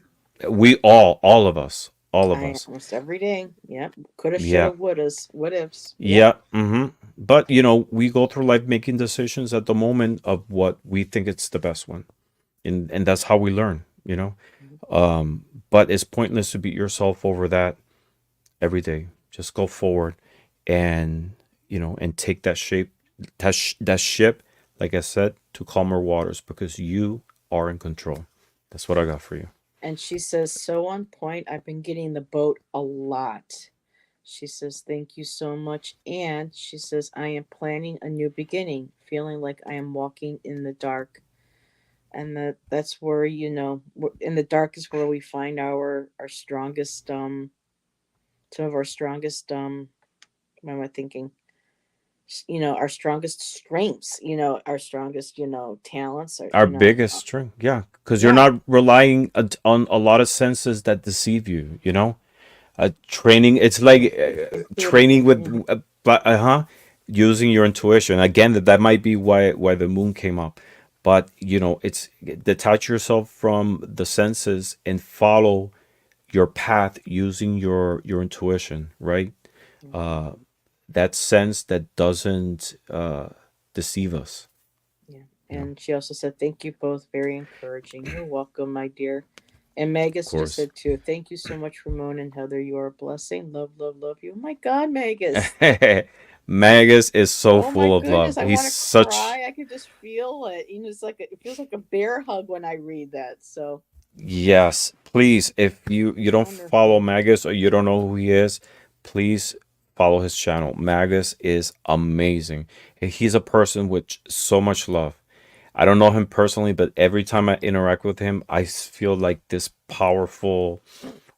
we all of us, all of I us. almost every day. Yep. Coulda, shoulda, Yeah, wouldas, what ifs. Yep. yeah. But we go through life making decisions at the moment of what we think it's the best one, and that's how we learn. But it's pointless to beat yourself over that every day. Just go forward, and and take that ship, like I said, to calmer waters because you are in control. That's what I got for you. And she says, so on point. I've been getting the boat a lot. She says, thank you so much. And she says, I am planning a new beginning, feeling like I am walking in the dark. And that's where, in the dark is where we find our strongest, some of our strongest, what am I thinking? Our strongest strengths, our strongest, talents, or, Our biggest strength, yeah, because you're yeah, not relying on a lot of senses that deceive you. Training. It's like intuitive training thinking. with, but using your intuition. Again, that might be why the moon came up. But it's detach yourself from the senses and follow your path using your intuition, right? Mhm. Uh, that sense that doesn't deceive us. Yeah. You know, And she also said, thank you both. Very encouraging. You're welcome, my dear. And of Magus just course. said, too, thank you so much, Ramon and Heather. You are a blessing. Love, love, love you. Oh my God, Magus. Magus is so Oh my full of goodness. love. I He's want to such. cry. I could just feel it. It feels like a bear hug when I read that. So Yes, please. If you don't follow wonderful. Magus or you don't know who he is, please follow his channel. Magus is amazing. He's a person with so much love. I don't know him personally, but every time I interact with him, I feel like this powerful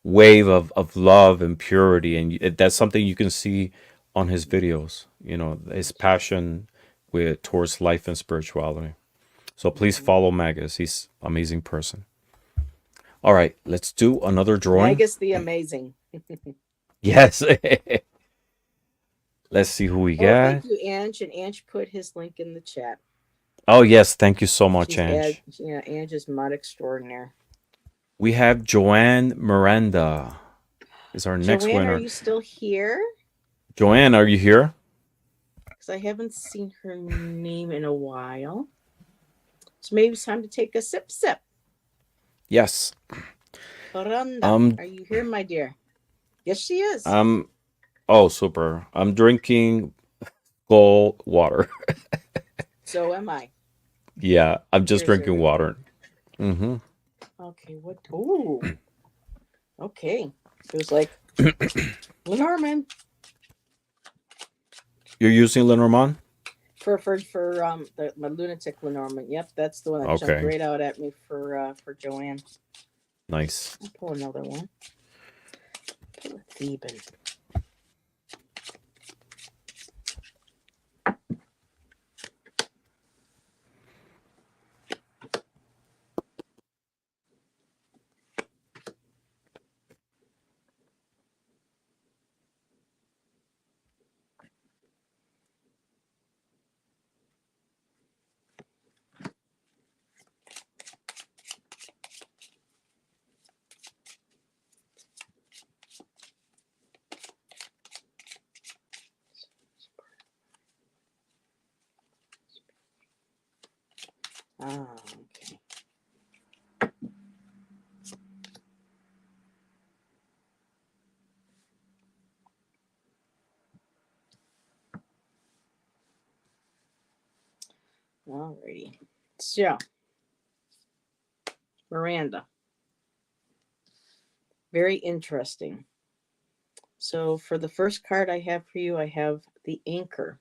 wave of love and purity, and that's something you can see on his videos. You know, his passion with towards life and spirituality. So please Mhm. follow Magus. He's an amazing person. All right, let's do another drawing. Magus the Amazing. Yes. Let's see who we Oh, thank got. you, Ange. And Ange put his link in the chat. Oh yes, thank you so much, She's Ange. yeah, Ange is mod extraordinaire. We have Joanne Miranda is our next Joanne, are winner. you still here? Joanne, are you here? Because I haven't seen her name in a while. So maybe it's time to take a sip. Yes. Miranda, Um are you here, my dear? Yes, she is. I'm oh super. I'm drinking gold water. So am I. Yeah, I'm just Cheers, drinking everybody. water. Mm-hmm. Okay, what? Ooh, okay. It was like Lenormand You're using Lenormand? the my lunatic Lenormand. Yep, that's the one that jumped Okay. right out at me for Joanne. Nice. I'll pull another one. Pull a Theban. Ah, okay. Alrighty. So, Miranda. Very interesting. So, for the first card I have for you, I have the anchor.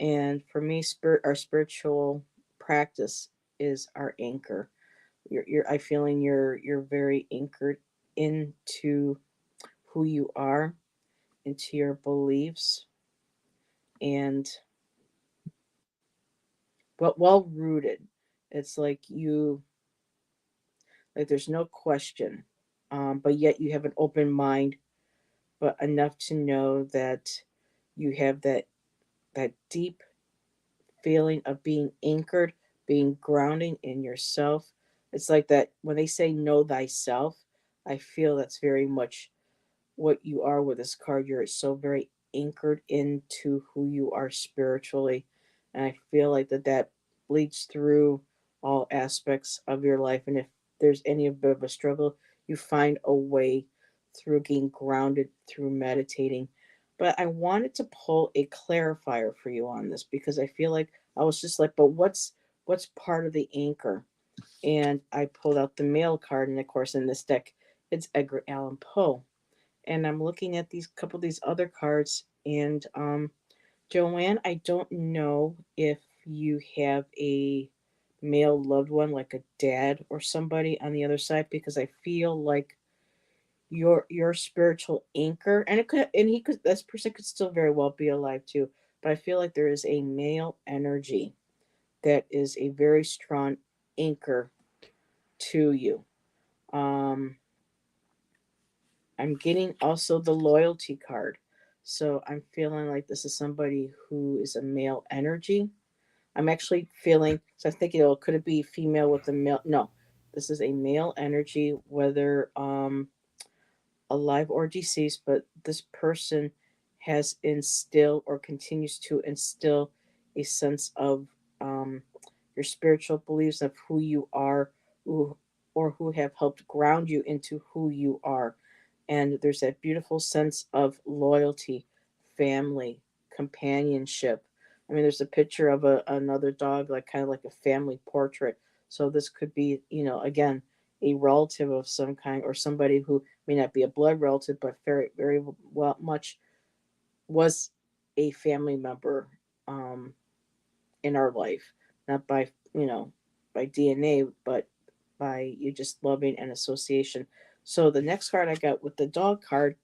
And for me, our spiritual practice is our anchor. I feeling you're very anchored into who you are, into your beliefs, and but well rooted. It's like there's no question, but yet you have an open mind, but enough to know that you have that deep feeling of being anchored, being grounding in yourself. It's like that when they say know thyself, I feel that's very much what you are with this card. You're so very anchored into who you are spiritually. And I feel like that bleeds through all aspects of your life. And if there's any bit of a struggle, you find a way through getting grounded, through meditating. But I wanted to pull a clarifier for you on this because I feel like I was just like, but what's part of the anchor? And I pulled out the male card, and of course in this deck it's Edgar Allan Poe. And I'm looking at these couple of these other cards. And Joanne, I don't know if you have a male loved one, like a dad or somebody on the other side, because I feel like your spiritual anchor, and it could, and he could, this person could still very well be alive too. But I feel like there is a male energy that is a very strong anchor to you. Um, I'm getting also the loyalty card. So I'm feeling like this is somebody who is a male energy. I'm actually feeling, so I'm thinking, oh, could it be female with a male? No, this is a male energy, whether alive or deceased, but this person has instilled or continues to instill a sense of um, your spiritual beliefs of who you are, who, or who have helped ground you into who you are. And there's that beautiful sense of loyalty, family, companionship. I mean, there's a picture of another dog, like kind of like a family portrait. So this could be, again, a relative of some kind, or somebody who may not be a blood relative, but very, very well much was a family member um, in our life, not by by DNA, but by you just loving and association. So the next card I got with the dog card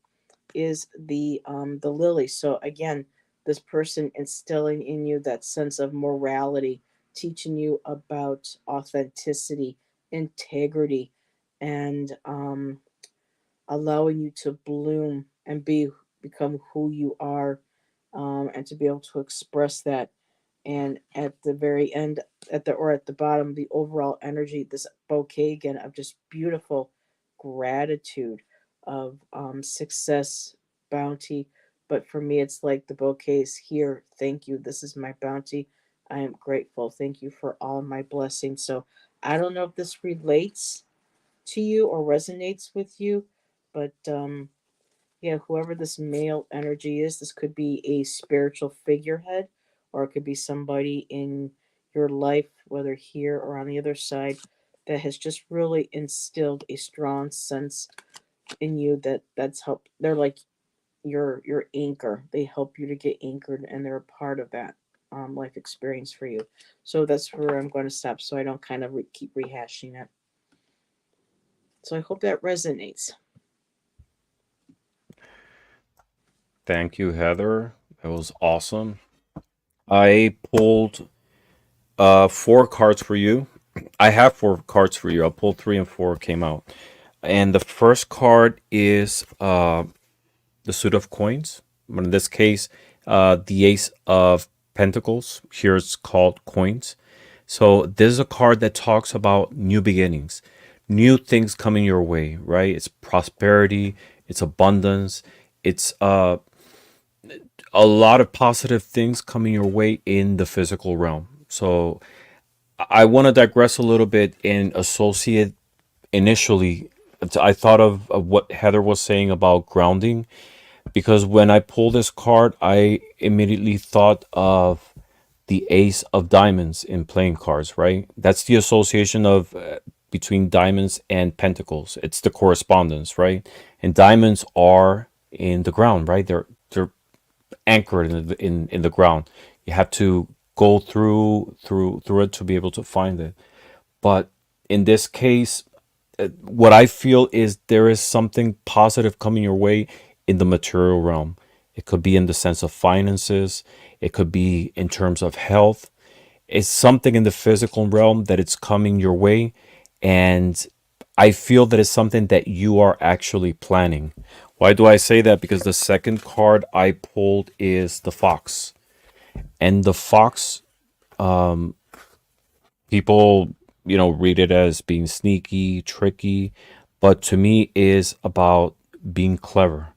is the lily. So again, this person instilling in you that sense of morality, teaching you about authenticity, integrity, and allowing you to bloom and become who you are, and to be able to express that. And at the very end, at the bottom, the overall energy, this bouquet again of just beautiful gratitude, of success, bounty. But for me, it's like the bouquets here. Thank you. This is my bounty. I am grateful. Thank you for all my blessings. So I don't know if this relates to you or resonates with you, but yeah, whoever this male energy is, this could be a spiritual figurehead, or it could be somebody in your life, whether here or on the other side, that has just really instilled a strong sense in you that's helped. They're like your anchor. They help you to get anchored, and they're a part of that life experience for you. So that's where I'm going to stop, so I don't kind of keep rehashing it. So I hope that resonates. Thank you, Heather. That was awesome. I pulled 4 cards for you. I have 4 cards for you. I pulled 3 and 4 came out. And the first card is the suit of coins. But in this case, the ace of pentacles. Here it's called coins. So this is a card that talks about new beginnings, new things coming your way, right? It's prosperity, it's abundance, it's a lot of positive things coming your way in the physical realm. So I want to digress a little bit and associate initially. I thought of what Heather was saying about grounding, because when I pulled this card, I immediately thought of the ace of diamonds in playing cards, right? That's the association of between diamonds and pentacles. It's the correspondence, right? And diamonds are in the ground, right? They're anchored in the ground. You have to go through it to be able to find it. But in this case, what I feel is there is something positive coming your way in the material realm. It could be in the sense of finances, it could be in terms of health. It's something in the physical realm that it's coming your way. And I feel that it's something that you are actually planning. Why do I say that? Because the second card I pulled is the fox. And the fox, people, read it as being sneaky, tricky, but to me is about being clever.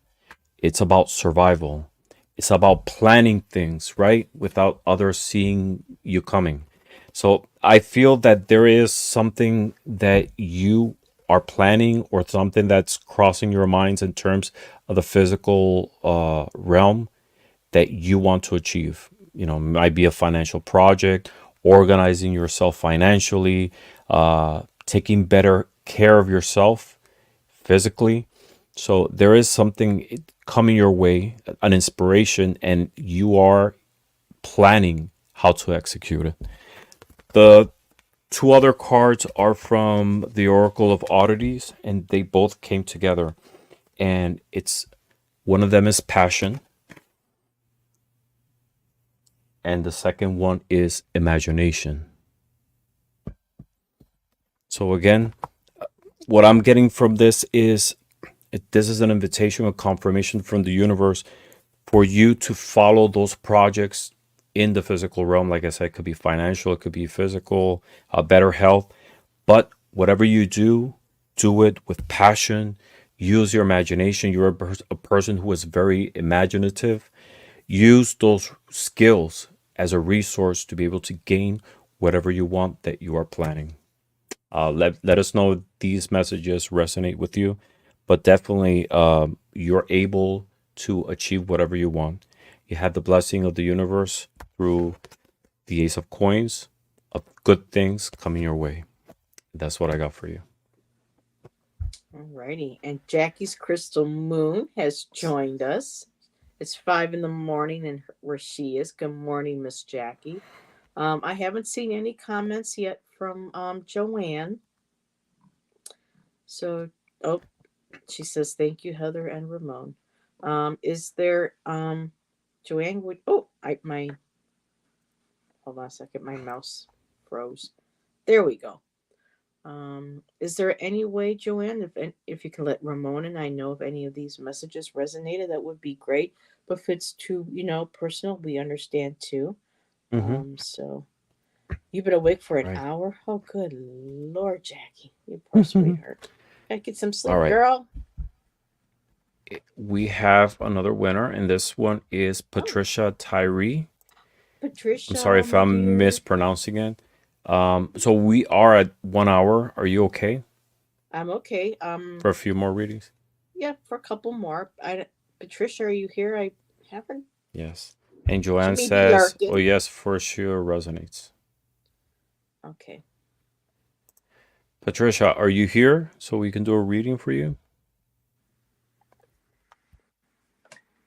It's about survival. It's about planning things, right? Without others seeing you coming. So I feel that there is something that you are planning, or something that's crossing your minds in terms of the physical realm that you want to achieve. It might be a financial project, organizing yourself financially, taking better care of yourself physically. So there is something coming your way, an inspiration, and you are planning how to execute it. The 2 other cards are from the Oracle of Oddities, and they both came together. And it's one of them is passion, and the second one is imagination. So again, what I'm getting from this is this is an invitation, a confirmation from the universe for you to follow those projects in the physical realm. Like I said, it could be financial, it could be physical, better health. But whatever you do it with passion. Use your imagination. You're a person who is very imaginative. Use those skills as a resource to be able to gain whatever you want that you are planning. Let us know if these messages resonate with you, but definitely you're able to achieve whatever you want. You have the blessing of the universe through the Ace of Coins, of good things coming your way. That's what I got for you. Alrighty, and Jackie's crystal moon has joined us. It's 5 in the morning, and where she is. Good morning, Miss Jackie. I haven't seen any comments yet from Joanne. So, oh, She says, "Thank you, Heather and Ramon." Is there Joanne would my hold on a second, my mouse froze. There we go. Is there any way, Joanne, if you can let Ramon and I know if any of these messages resonated, that would be great. But if it's too, personal, we understand too. Mm-hmm. So you've been awake for an Right. hour? Oh, good Lord, Jackie, you poor sweetheart. Gotta get some All sleep, right. girl. We have another winner, and this one is Oh, Patricia Tyree. I'm sorry Patricia, if my I'm dear. mispronouncing it. So we are at 1 hour. Are you okay I'm okay. for a few more readings? Yeah, for a couple more. Patricia, are you here? I haven't. Yes. And She Joanne may be says, "Oh lurking. yes, for sure resonates." Okay. Patricia, are you here so we can do a reading for you?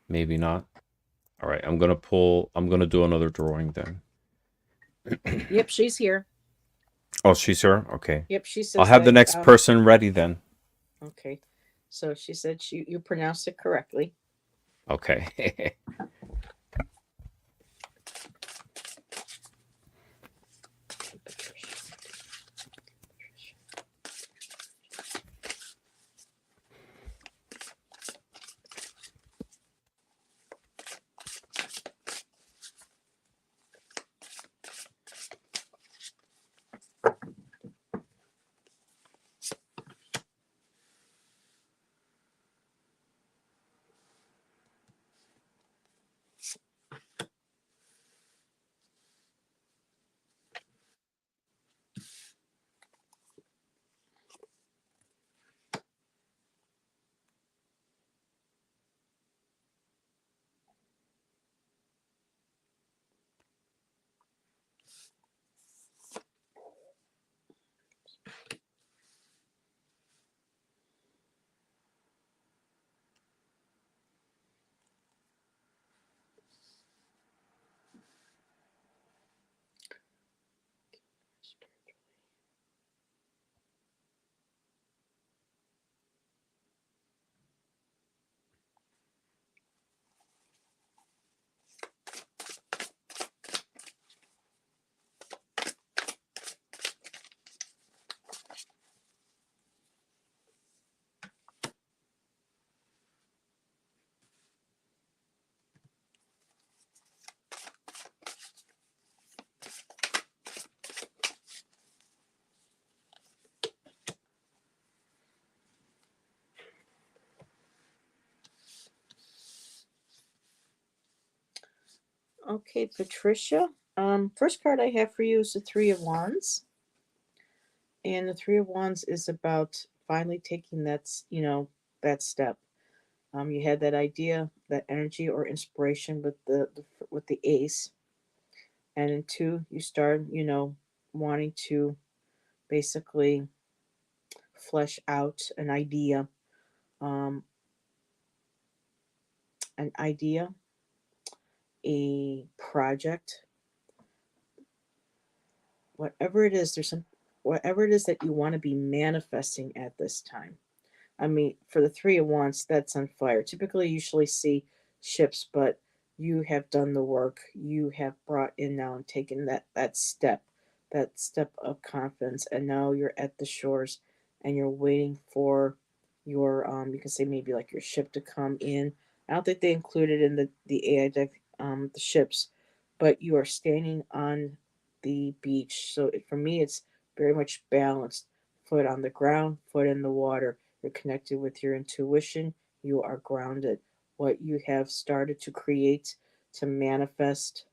Maybe not. All right. I'm gonna pull. I'm gonna do another drawing then. Yep, she's here. Oh, she's here. Okay. Yep, she I'll says have the that. next person ready then. Okay. So she said you pronounced it correctly. Okay. Okay, Patricia. First card I have for you is the Three of Wands, and the Three of Wands is about finally taking that step. You had that idea, that energy or inspiration with the Ace, and in two, you start, wanting to basically flesh out um, an idea, a project, whatever it is. Whatever it is that you want to be manifesting at this time. I mean, for the Three of Wands, that's on fire. Typically, you usually see ships, but you have done the work. You have brought in now and taken that step of confidence, and now you're at the shores, and you're waiting for your you can say maybe like your ship to come in. I don't think they included in the AI deck the ships, but you are standing on the beach. So for me, it's very much balanced. Foot on the ground, foot in the water. You're connected with your intuition. You are grounded. What you have started to create, to manifest.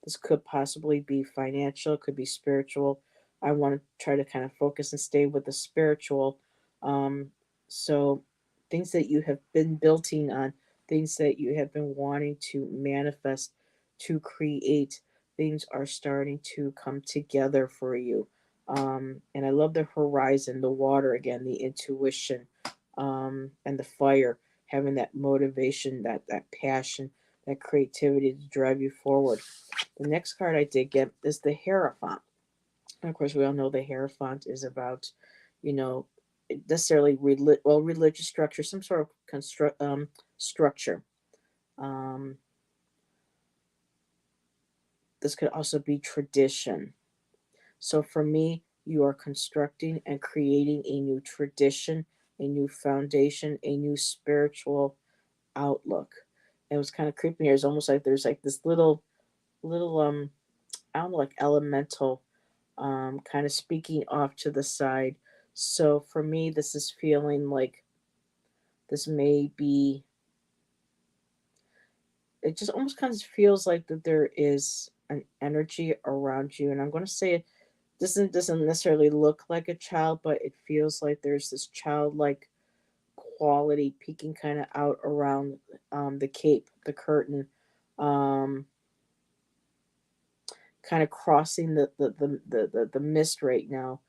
This could possibly be financial, it could be spiritual. I want to try to kind of focus and stay with the spiritual. Um, so, things that you have been building on, things that you have been wanting to manifest, to create, things are starting to come together for you. And I love the horizon, the water again, the intuition, and the fire, having that motivation, that passion, that creativity to drive you forward. The next card I did get is the Hierophant. And of course, we all know the Hierophant is about, you know, necessarily religious structure, some sort of structure. Um, this could also be tradition. So for me, you are constructing and creating a new tradition, a new foundation, a new spiritual outlook. It was kind of creepy here. It's almost like there's like this little I don't know, like elemental kind of speaking off to the side. So for me, this is feeling like this may be. It just almost kind of feels like that there is an energy around you, and I'm going to say it doesn't necessarily look like a child, but it feels like there's this childlike quality peeking kind of out around the cape, the curtain, um, kind of crossing the mist right now,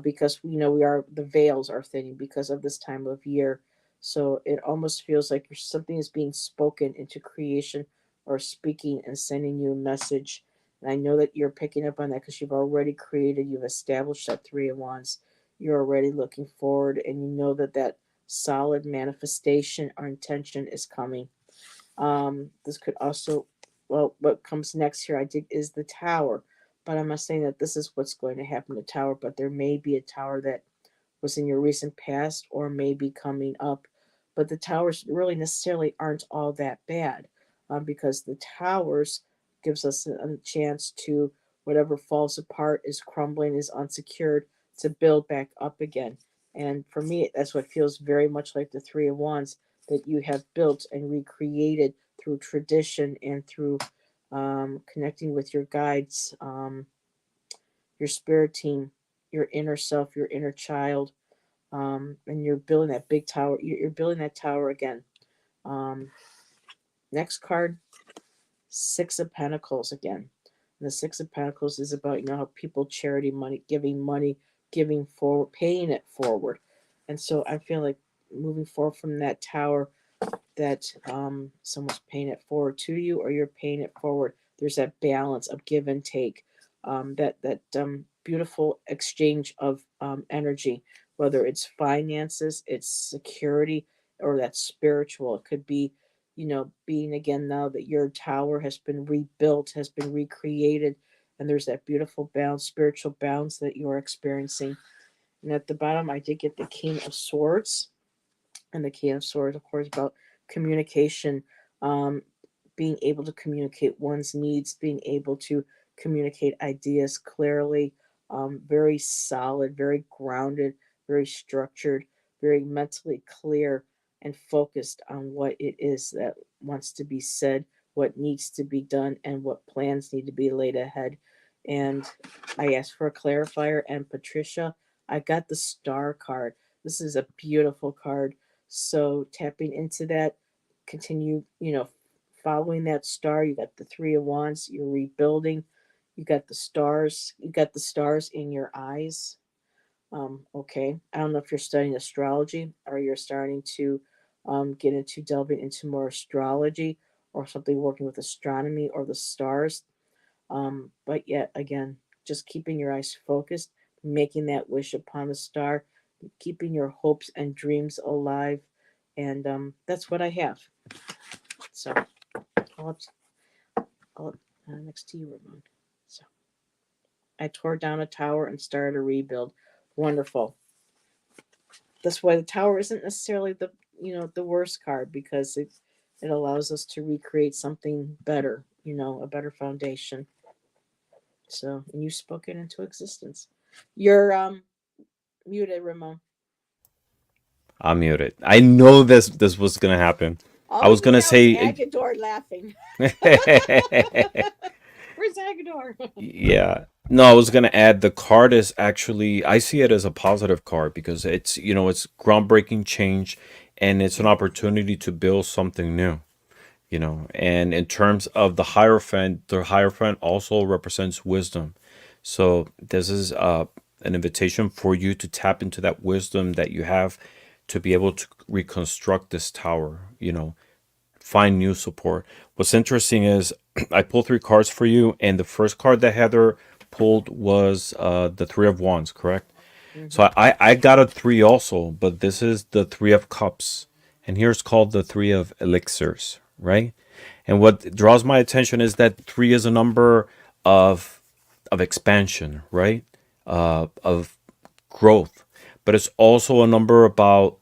because we are the veils are thinning because of this time of year. So it almost feels like something is being spoken into creation or speaking and sending you a message. And I know that you're picking up on that because you've already created, you've established that Three of Wands. You're already looking forward, and you know that that solid manifestation or intention is coming. This could also, well, what comes next here, I think, is the tower. But I'm not saying that this is what's going to happen to the tower, but there may be a tower that was in your recent past or may be coming up. But the towers really necessarily aren't all that bad, because the towers gives us a chance to, whatever falls apart, is crumbling, is unsecured, to build back up again. And for me, that's what feels very much like the Three of Wands, that you have built and recreated through tradition and through connecting with your guides, your spirit team, your inner self, your inner child, and you're building that big tower. You're building that tower again. Um, Next card, Six of Pentacles again. And the Six of Pentacles is about, how people charity money, giving forward, paying it forward. And so I feel like moving forward from that tower, that someone's paying it forward to you or you're paying it forward. There's that balance of give and take, that beautiful exchange of energy, whether it's finances, it's security, or that's spiritual. It could be, being again, now that your tower has been rebuilt, has been recreated, and there's that beautiful balance, spiritual balance that you're experiencing. And at the bottom, I did get the King of Swords, and the King of Swords, of course, about communication, um, being able to communicate one's needs, being able to communicate ideas clearly, very solid, very grounded, very structured, very mentally clear and focused on what it is that wants to be said, what needs to be done, and what plans need to be laid ahead. And I asked for a clarifier, and Patricia, I got the Star card. This is a beautiful card. So tapping into that, continue, following that star. You got the Three of Wands. You're rebuilding. You got the stars. You got the stars in your eyes. Okay. I don't know if you're studying astrology or you're starting to get into delving into more astrology or something working with astronomy or the stars. But yet again, just keeping your eyes focused, making that wish upon the star, keeping your hopes and dreams alive. And that's what I have. So I'll, I'll next to you, Ramon. So I tore down a tower and started a rebuild. Wonderful. That's why the tower isn't necessarily the worst card, because it allows us to recreate something better, a better foundation. So, and you spoke it into existence. You're muted, Ramon. I'm muted. I know this was gonna happen. I All was you gonna have is say Agador laughing. Where's Agador? yeah. No, I was gonna add the card is actually I see it as a positive card because it's groundbreaking change and it's an opportunity to build something new. And in terms of the Hierophant also represents wisdom. So this is an invitation for you to tap into that wisdom that you have to be able to reconstruct this tower, find new support. What's interesting is I pulled three cards for you, and the first card that Heather pulled was the Three of Wands, correct? So Hmm. I got a three also, but this is the three of cups. And here's called the three of elixirs, right? And what draws my attention is that three is a number of expansion, right? Of growth. But it's also a number about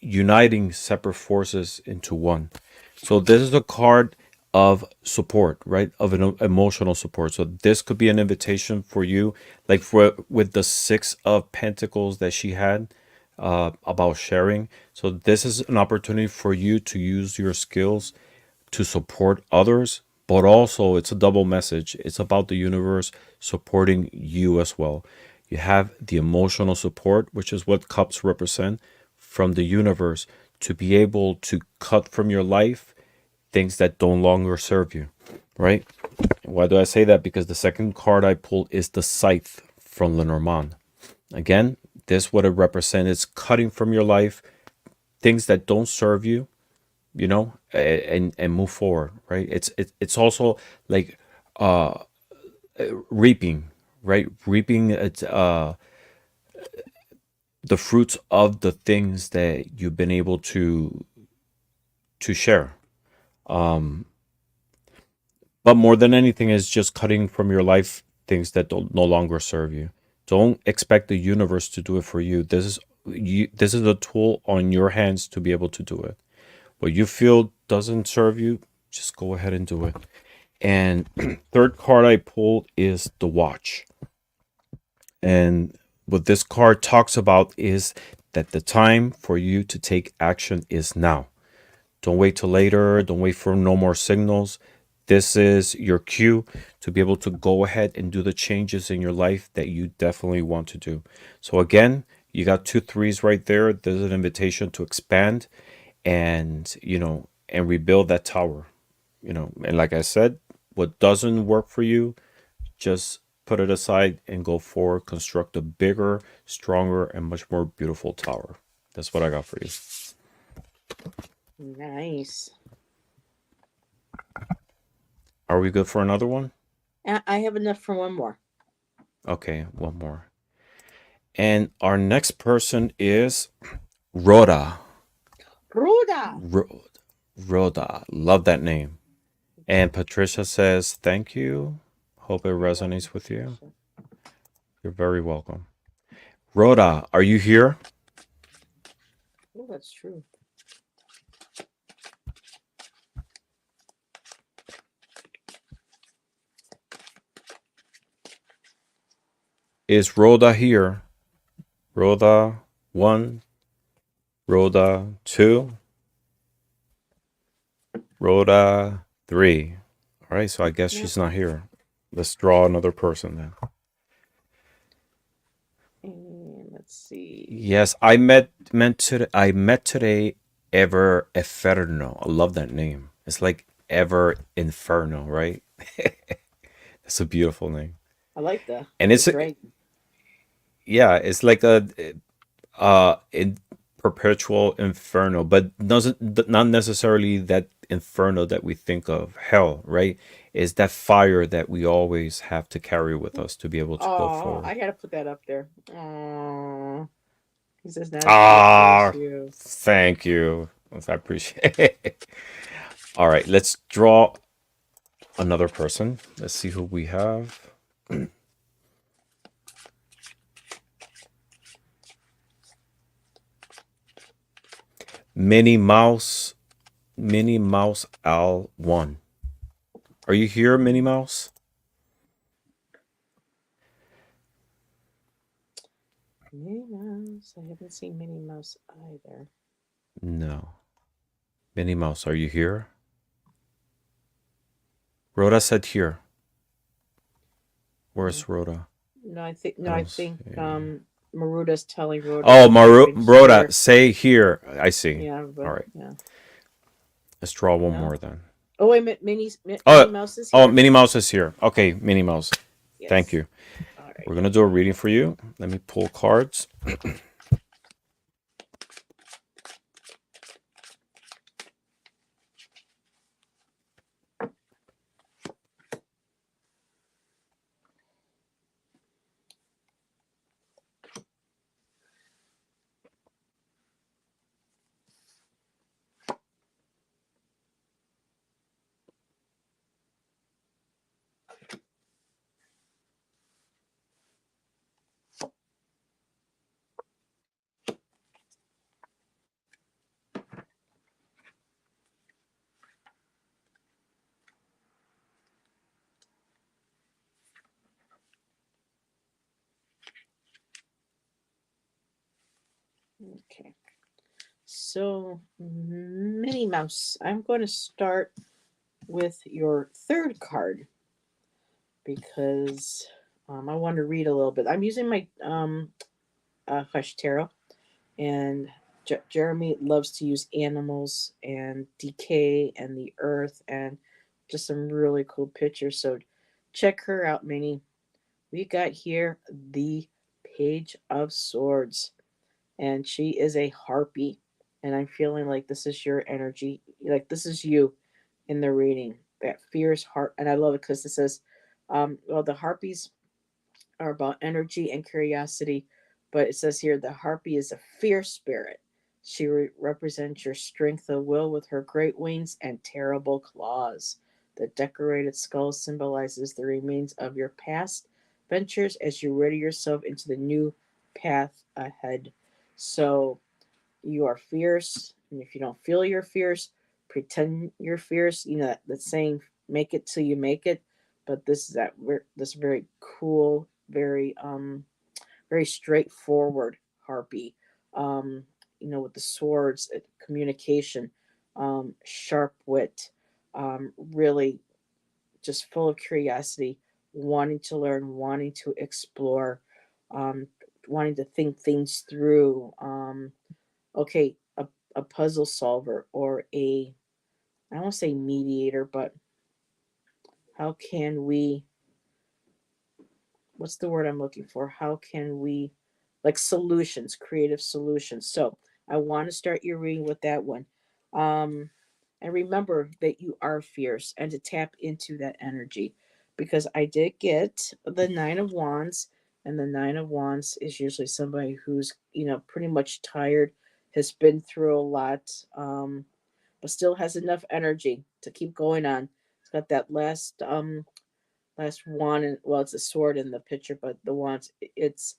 uniting separate forces into one. So this is a card of support, right? Of an emotional support. So this could be an invitation for you, like for with the six of pentacles that she had about sharing. So this is an opportunity for you to use your skills to support others, but also it's a double message. It's about the universe supporting you as well. You have the emotional support, which is what cups represent, from the universe to be able to cut from your life things that don't longer serve you, right? Why do I say that? Because the second card I pulled is the scythe from Lenormand. Again, this what it represents is cutting from your life things that don't serve you, and move forward, right? It's also like reaping, right? Reaping the fruits of the things that you've been able to share. But more than anything is just cutting from your life things that don't no longer serve you. Don't expect the universe to do it for you. This is a tool on your hands to be able to do it. What you feel doesn't serve you, just go ahead and do it. And third card I pulled is the watch. And what this card talks about is that the time for you to take action is now. Don't wait till later. Don't wait for no more signals. This is your cue to be able to go ahead and do the changes in your life that you definitely want to do. So again, you got two threes right there. There's an invitation to expand and, and rebuild that tower. And like I said, what doesn't work for you, just put it aside and go forward, construct a bigger, stronger, and much more beautiful tower. That's what I got for you. Nice. Are we good for another one? I have enough for one more. Okay, one more. And our next person is Rhoda. Ruda. Ro- Rhoda. Love that name. And Patricia says, thank you. Hope it You're welcome, resonates with you. Patricia. You're very welcome. Rhoda, are you here? Oh, that's true. Is Rhoda here? Rhoda 1, Rhoda 2, Rhoda 3. All right, so I guess No. she's not here. Let's draw another person then. And let's see. Yes, I met today Ever Eferno. I love that name. It's like Ever Inferno, right? That's a beautiful name. I like And the it's dragon. yeah, it's like a in perpetual inferno, but doesn't not necessarily that inferno that we think of hell, right? Is that fire that we always have to carry with us to be able to go Oh, forward. I gotta put that up there. Oh, he says not as beautiful as Ah, you. thank you. I appreciate it. All right, let's draw another person. Let's see who we have. Minnie Mouse, Minnie Mouse Al 1. Are you here, Minnie Mouse? Minnie Mouse. I haven't seen Minnie Mouse either. No. Minnie Mouse, are you here? Rhoda said here. No, Where's Rhoda? no, I think I no, I don't think see. Maruta's telling Rhoda Oh, to type in Rhoda, here. say here. I see. Yeah, All but right. yeah, Let's draw one no. more then. Oh wait a minute, Oh, Minnie Mouse is oh, here. Minnie Mouse is here. Okay, Minnie Mouse. Thank Yes. you. All We're right. gonna do a reading for you. Let me pull cards. Okay. So, Minnie Mouse, I'm going to start with your third card because I want to read a little bit. I'm using my Hush Tarot, and Jeremy loves to use animals and decay and the earth and just some really cool pictures. So, check her out, Minnie. We got here the Page of Swords, and she is a harpy. And I'm feeling like this is your energy, like this is you in the reading. That fierce heart, and I love it because it says, well, the harpies are about energy and curiosity, but it says here the harpy is a fierce spirit. She represents your strength of will with her great wings and terrible claws. The decorated skull symbolizes the remains of your past ventures as you ready yourself into the new path ahead. So you are fierce, and if you don't feel you're fierce, pretend you're fierce. You know that saying, "Make it till you make it." But this is this very cool, very straightforward harpy. With the swords, communication, sharp wit, really just full of curiosity, wanting to learn, wanting to explore, um, wanting to think things through. Okay, a puzzle solver or I don't want to say mediator, but how can we, what's the word I'm looking for? How can we, like solutions, creative solutions. So I want to start your reading with that one. Um, and remember that you are fierce and to tap into that energy because I did get the Nine of Wands, and the Nine of Wands is usually somebody who's, pretty much tired, has been through a lot, but still has enough energy to keep going on. It's got that last wand, and well, it's a sword in the picture, but the wands, it's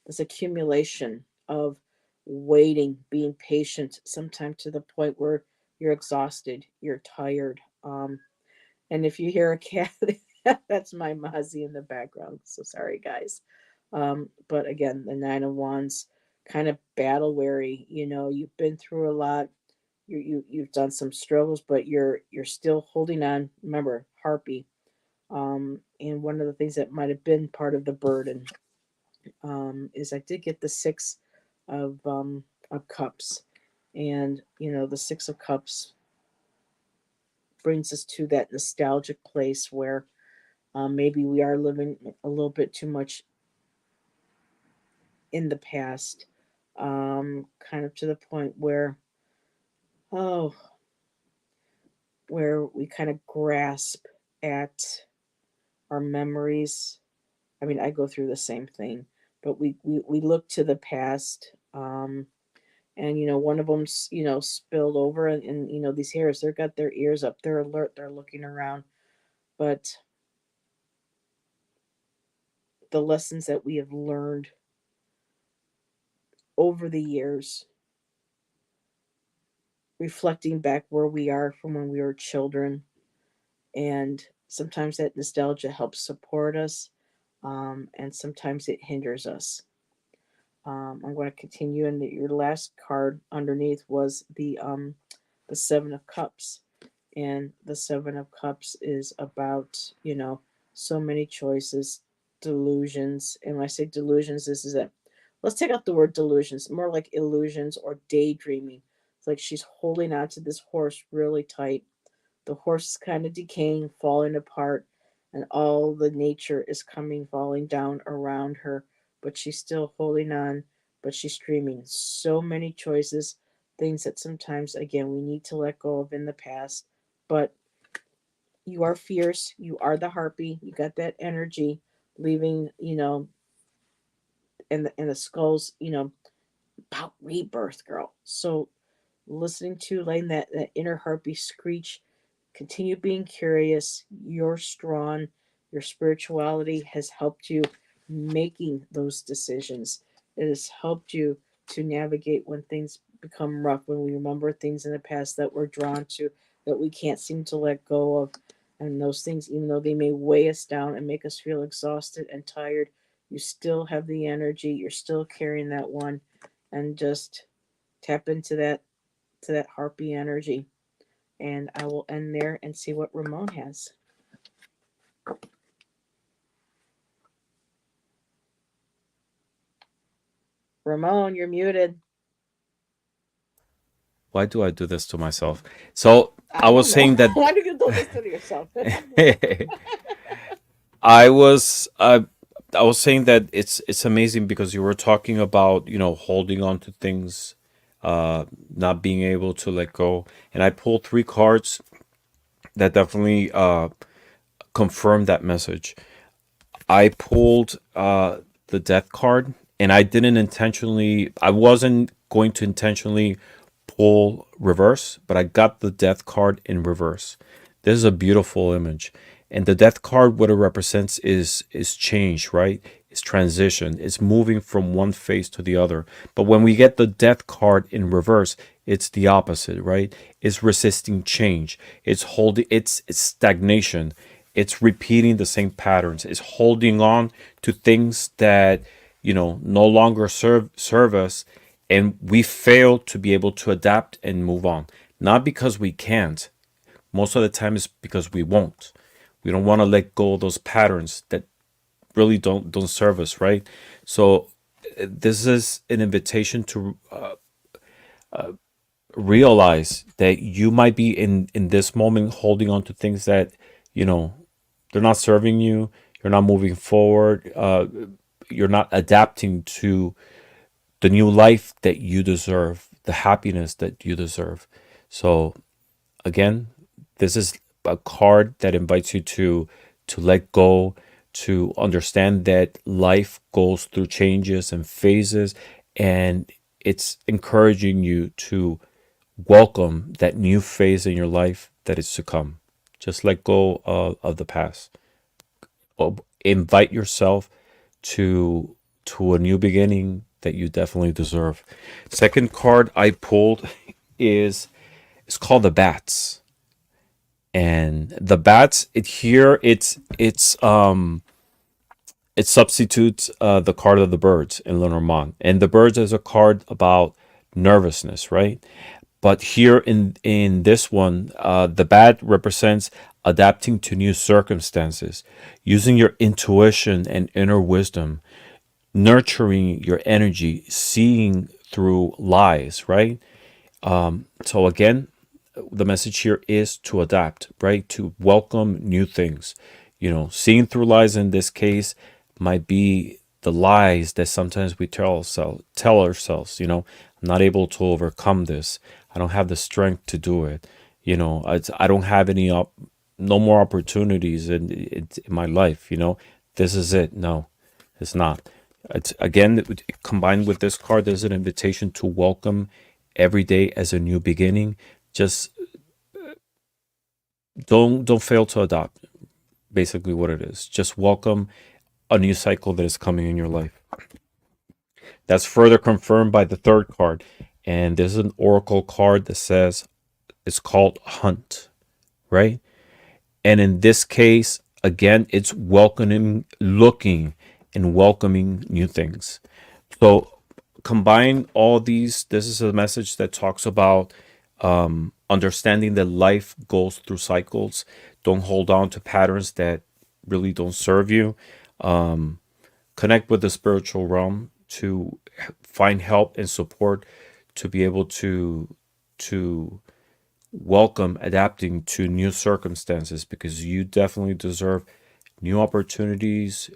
this accumulation of waiting, being patient, sometimes to the point where you're exhausted, you're tired. And if you hear a cat, that's my Mozzie in the background. So sorry, guys. But again, the Nine of Wands, kind of battle weary. You've been through a lot. You've done some struggles, but you're still holding on. Remember, harpy. And one of the things that might have been part of the burden, is I did get the of cups, and the Six of Cups brings us to that nostalgic place where maybe we are living a little bit too much in the past, kind of to the point oh, where we kind of grasp at our memories. I mean, I go through the same thing, but we look to the past. And one of them's spilled over, and these hares, they've got their ears up, they're alert, they're looking around. But the lessons that we have learned over the years, reflecting back where we are from when we were children, and sometimes that nostalgia helps support us, and sometimes it hinders us. I'm going to continue, and your last card underneath was the Seven of Cups, and the Seven of Cups is about so many choices, delusions. And when I say delusions, this is it. Let's take out the word delusions, more like illusions or daydreaming. It's like she's holding on to this horse really tight. The horse is kind of decaying, falling apart, and all the nature is coming, falling down around her. But she's still holding on, but she's dreaming. So many choices, things that sometimes, again, we need to let go of in the past. But you are fierce. You are the harpy. You got that energy, leaving, and the skulls, about rebirth, girl. So listening to, letting that inner harpy screech. Continue being curious. You're strong. Your spirituality has helped you making those decisions. It has helped you to navigate when things become rough, when we remember things in the past that we're drawn to, that we can't seem to let go of. And those things, even though they may weigh us down and make us feel exhausted and tired, you still have the energy. You're still carrying that one. And just tap into that harpy energy. And I will end there and see what Ramon has. Ramon, you're muted. Why do I do this to myself? So I I was don't know. saying that Why do you do this to yourself? I was uh, I was saying that it's amazing because you were talking about, holding on to things, not being able to let go, and I pulled three cards that definitely confirm that message. I pulled the death card, and I wasn't going to intentionally pull reverse, but I got the death card in reverse. This is a beautiful image. And the death card, what it represents is change, right? It's transition. It's moving from one phase to the other. But when we get the death card in reverse, it's the opposite, right? It's resisting change. It's stagnation. It's repeating the same patterns. It's holding on to things that, no longer serve us, and we fail to be able to adapt and move on. Not because we can't. Most of the time it's because we won't. We don't want to let go of those patterns that really don't serve us, right? So this is an invitation to realize that you might be in this moment holding on to things that, you know they're not serving you. You're not moving forward. You're not adapting to the new life that you deserve, the happiness that you deserve. So again, this is a card that invites you to let go, to understand that life goes through changes and phases, and it's encouraging you to welcome that new phase in your life that is to come. Just let go of the past. Invite yourself to a new beginning that you definitely deserve. Second card I pulled is it's called the bats. And the bats, it substitutes the card of the birds in Lenormand. And the birds is a card about nervousness, right? But here in this one, the bat represents adapting to new circumstances, using your intuition and inner wisdom, nurturing your energy, seeing through lies, right? So again, the message here is to adapt, right? To welcome new things. Seeing through lies in this case might be the lies that sometimes we tell ourselves. I'm not able to overcome this. I don't have the strength to do it. I don't have no more opportunities in my life. This is it. No, it's not. It's again combined with this card. There's an invitation to welcome every day as a new beginning. Just don't fail to adopt. Basically, what it is. Just welcome a new cycle that is coming in your life. That's further confirmed by the third card, and there's an oracle card that says it's called Hunt, right? And in this case, again, it's welcoming, looking, and welcoming new things. So combine all these. This is a message that talks about understanding that life goes through cycles. Don't hold on to patterns that really don't serve you. Connect with the spiritual realm to find help and support to be able to welcome adapting to new circumstances, because you definitely deserve new opportunities,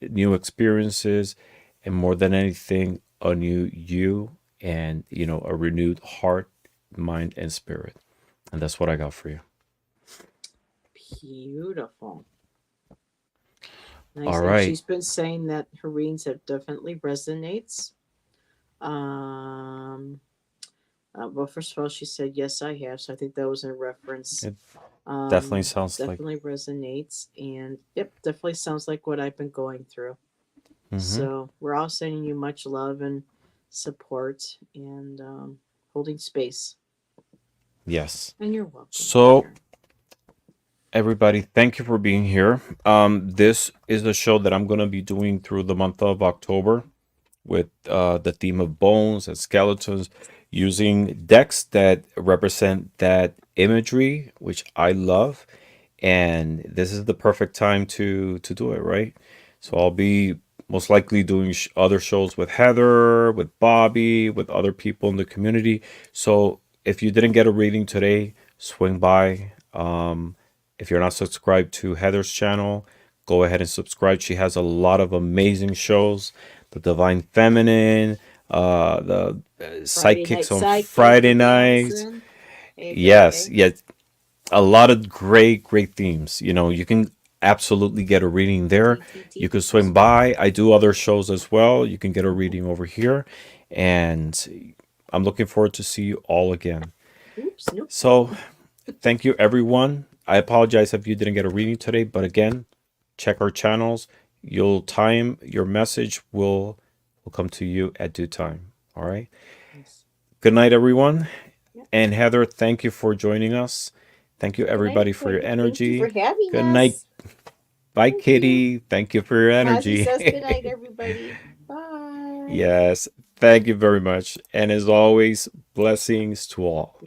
new experiences, and more than anything, a new you, and a renewed heart, mind, and spirit. And that's what I got for you. Beautiful. Nice. All And right. she's been saying that her readings have definitely resonates. Um, well, first of all, she said, yes, I have. So I think that was in reference. It definitely sounds like. Definitely resonates. And yep, definitely sounds like what I've been going through. Hmm. So we're all sending you much love and support and holding space. Yes. And you're welcome, So, dear. everybody, thank you for being here. This is a show that I'm going to be doing through the month of October. with the theme of bones and skeletons, using decks that represent that imagery, which I love. And this is the perfect time to do it, right? So I'll be most likely doing other shows with Heather, with Bobby, with other people in the community. So if you didn't get a reading today, swing by. If you're not subscribed to Heather's channel, go ahead and subscribe. She has a lot of amazing shows. The Divine Feminine, the Friday Night Sidekicks on Psychic Friday with nights. Allison, Yes, aka yes, a lot of great themes. You can absolutely get a reading there. You TTT. can swing by. I do other shows as well. You can get a reading over here, and I'm looking forward to see you all again. Oops, nope. So, thank you everyone. I apologize if you didn't get a reading today, but again, check our channels. Your message will come to you at due time. All right. Yes. Good night, everyone. Yeah. And Heather, thank you for joining us. Thank you, Good night, everybody, for your everybody. Thank you for energy. having Good night. us. Bye, Thank you. Kitty. Thank you for your Kazi energy. says good night, everybody. Bye. Yes, thank you very much. And as always, blessings to all. Yeah.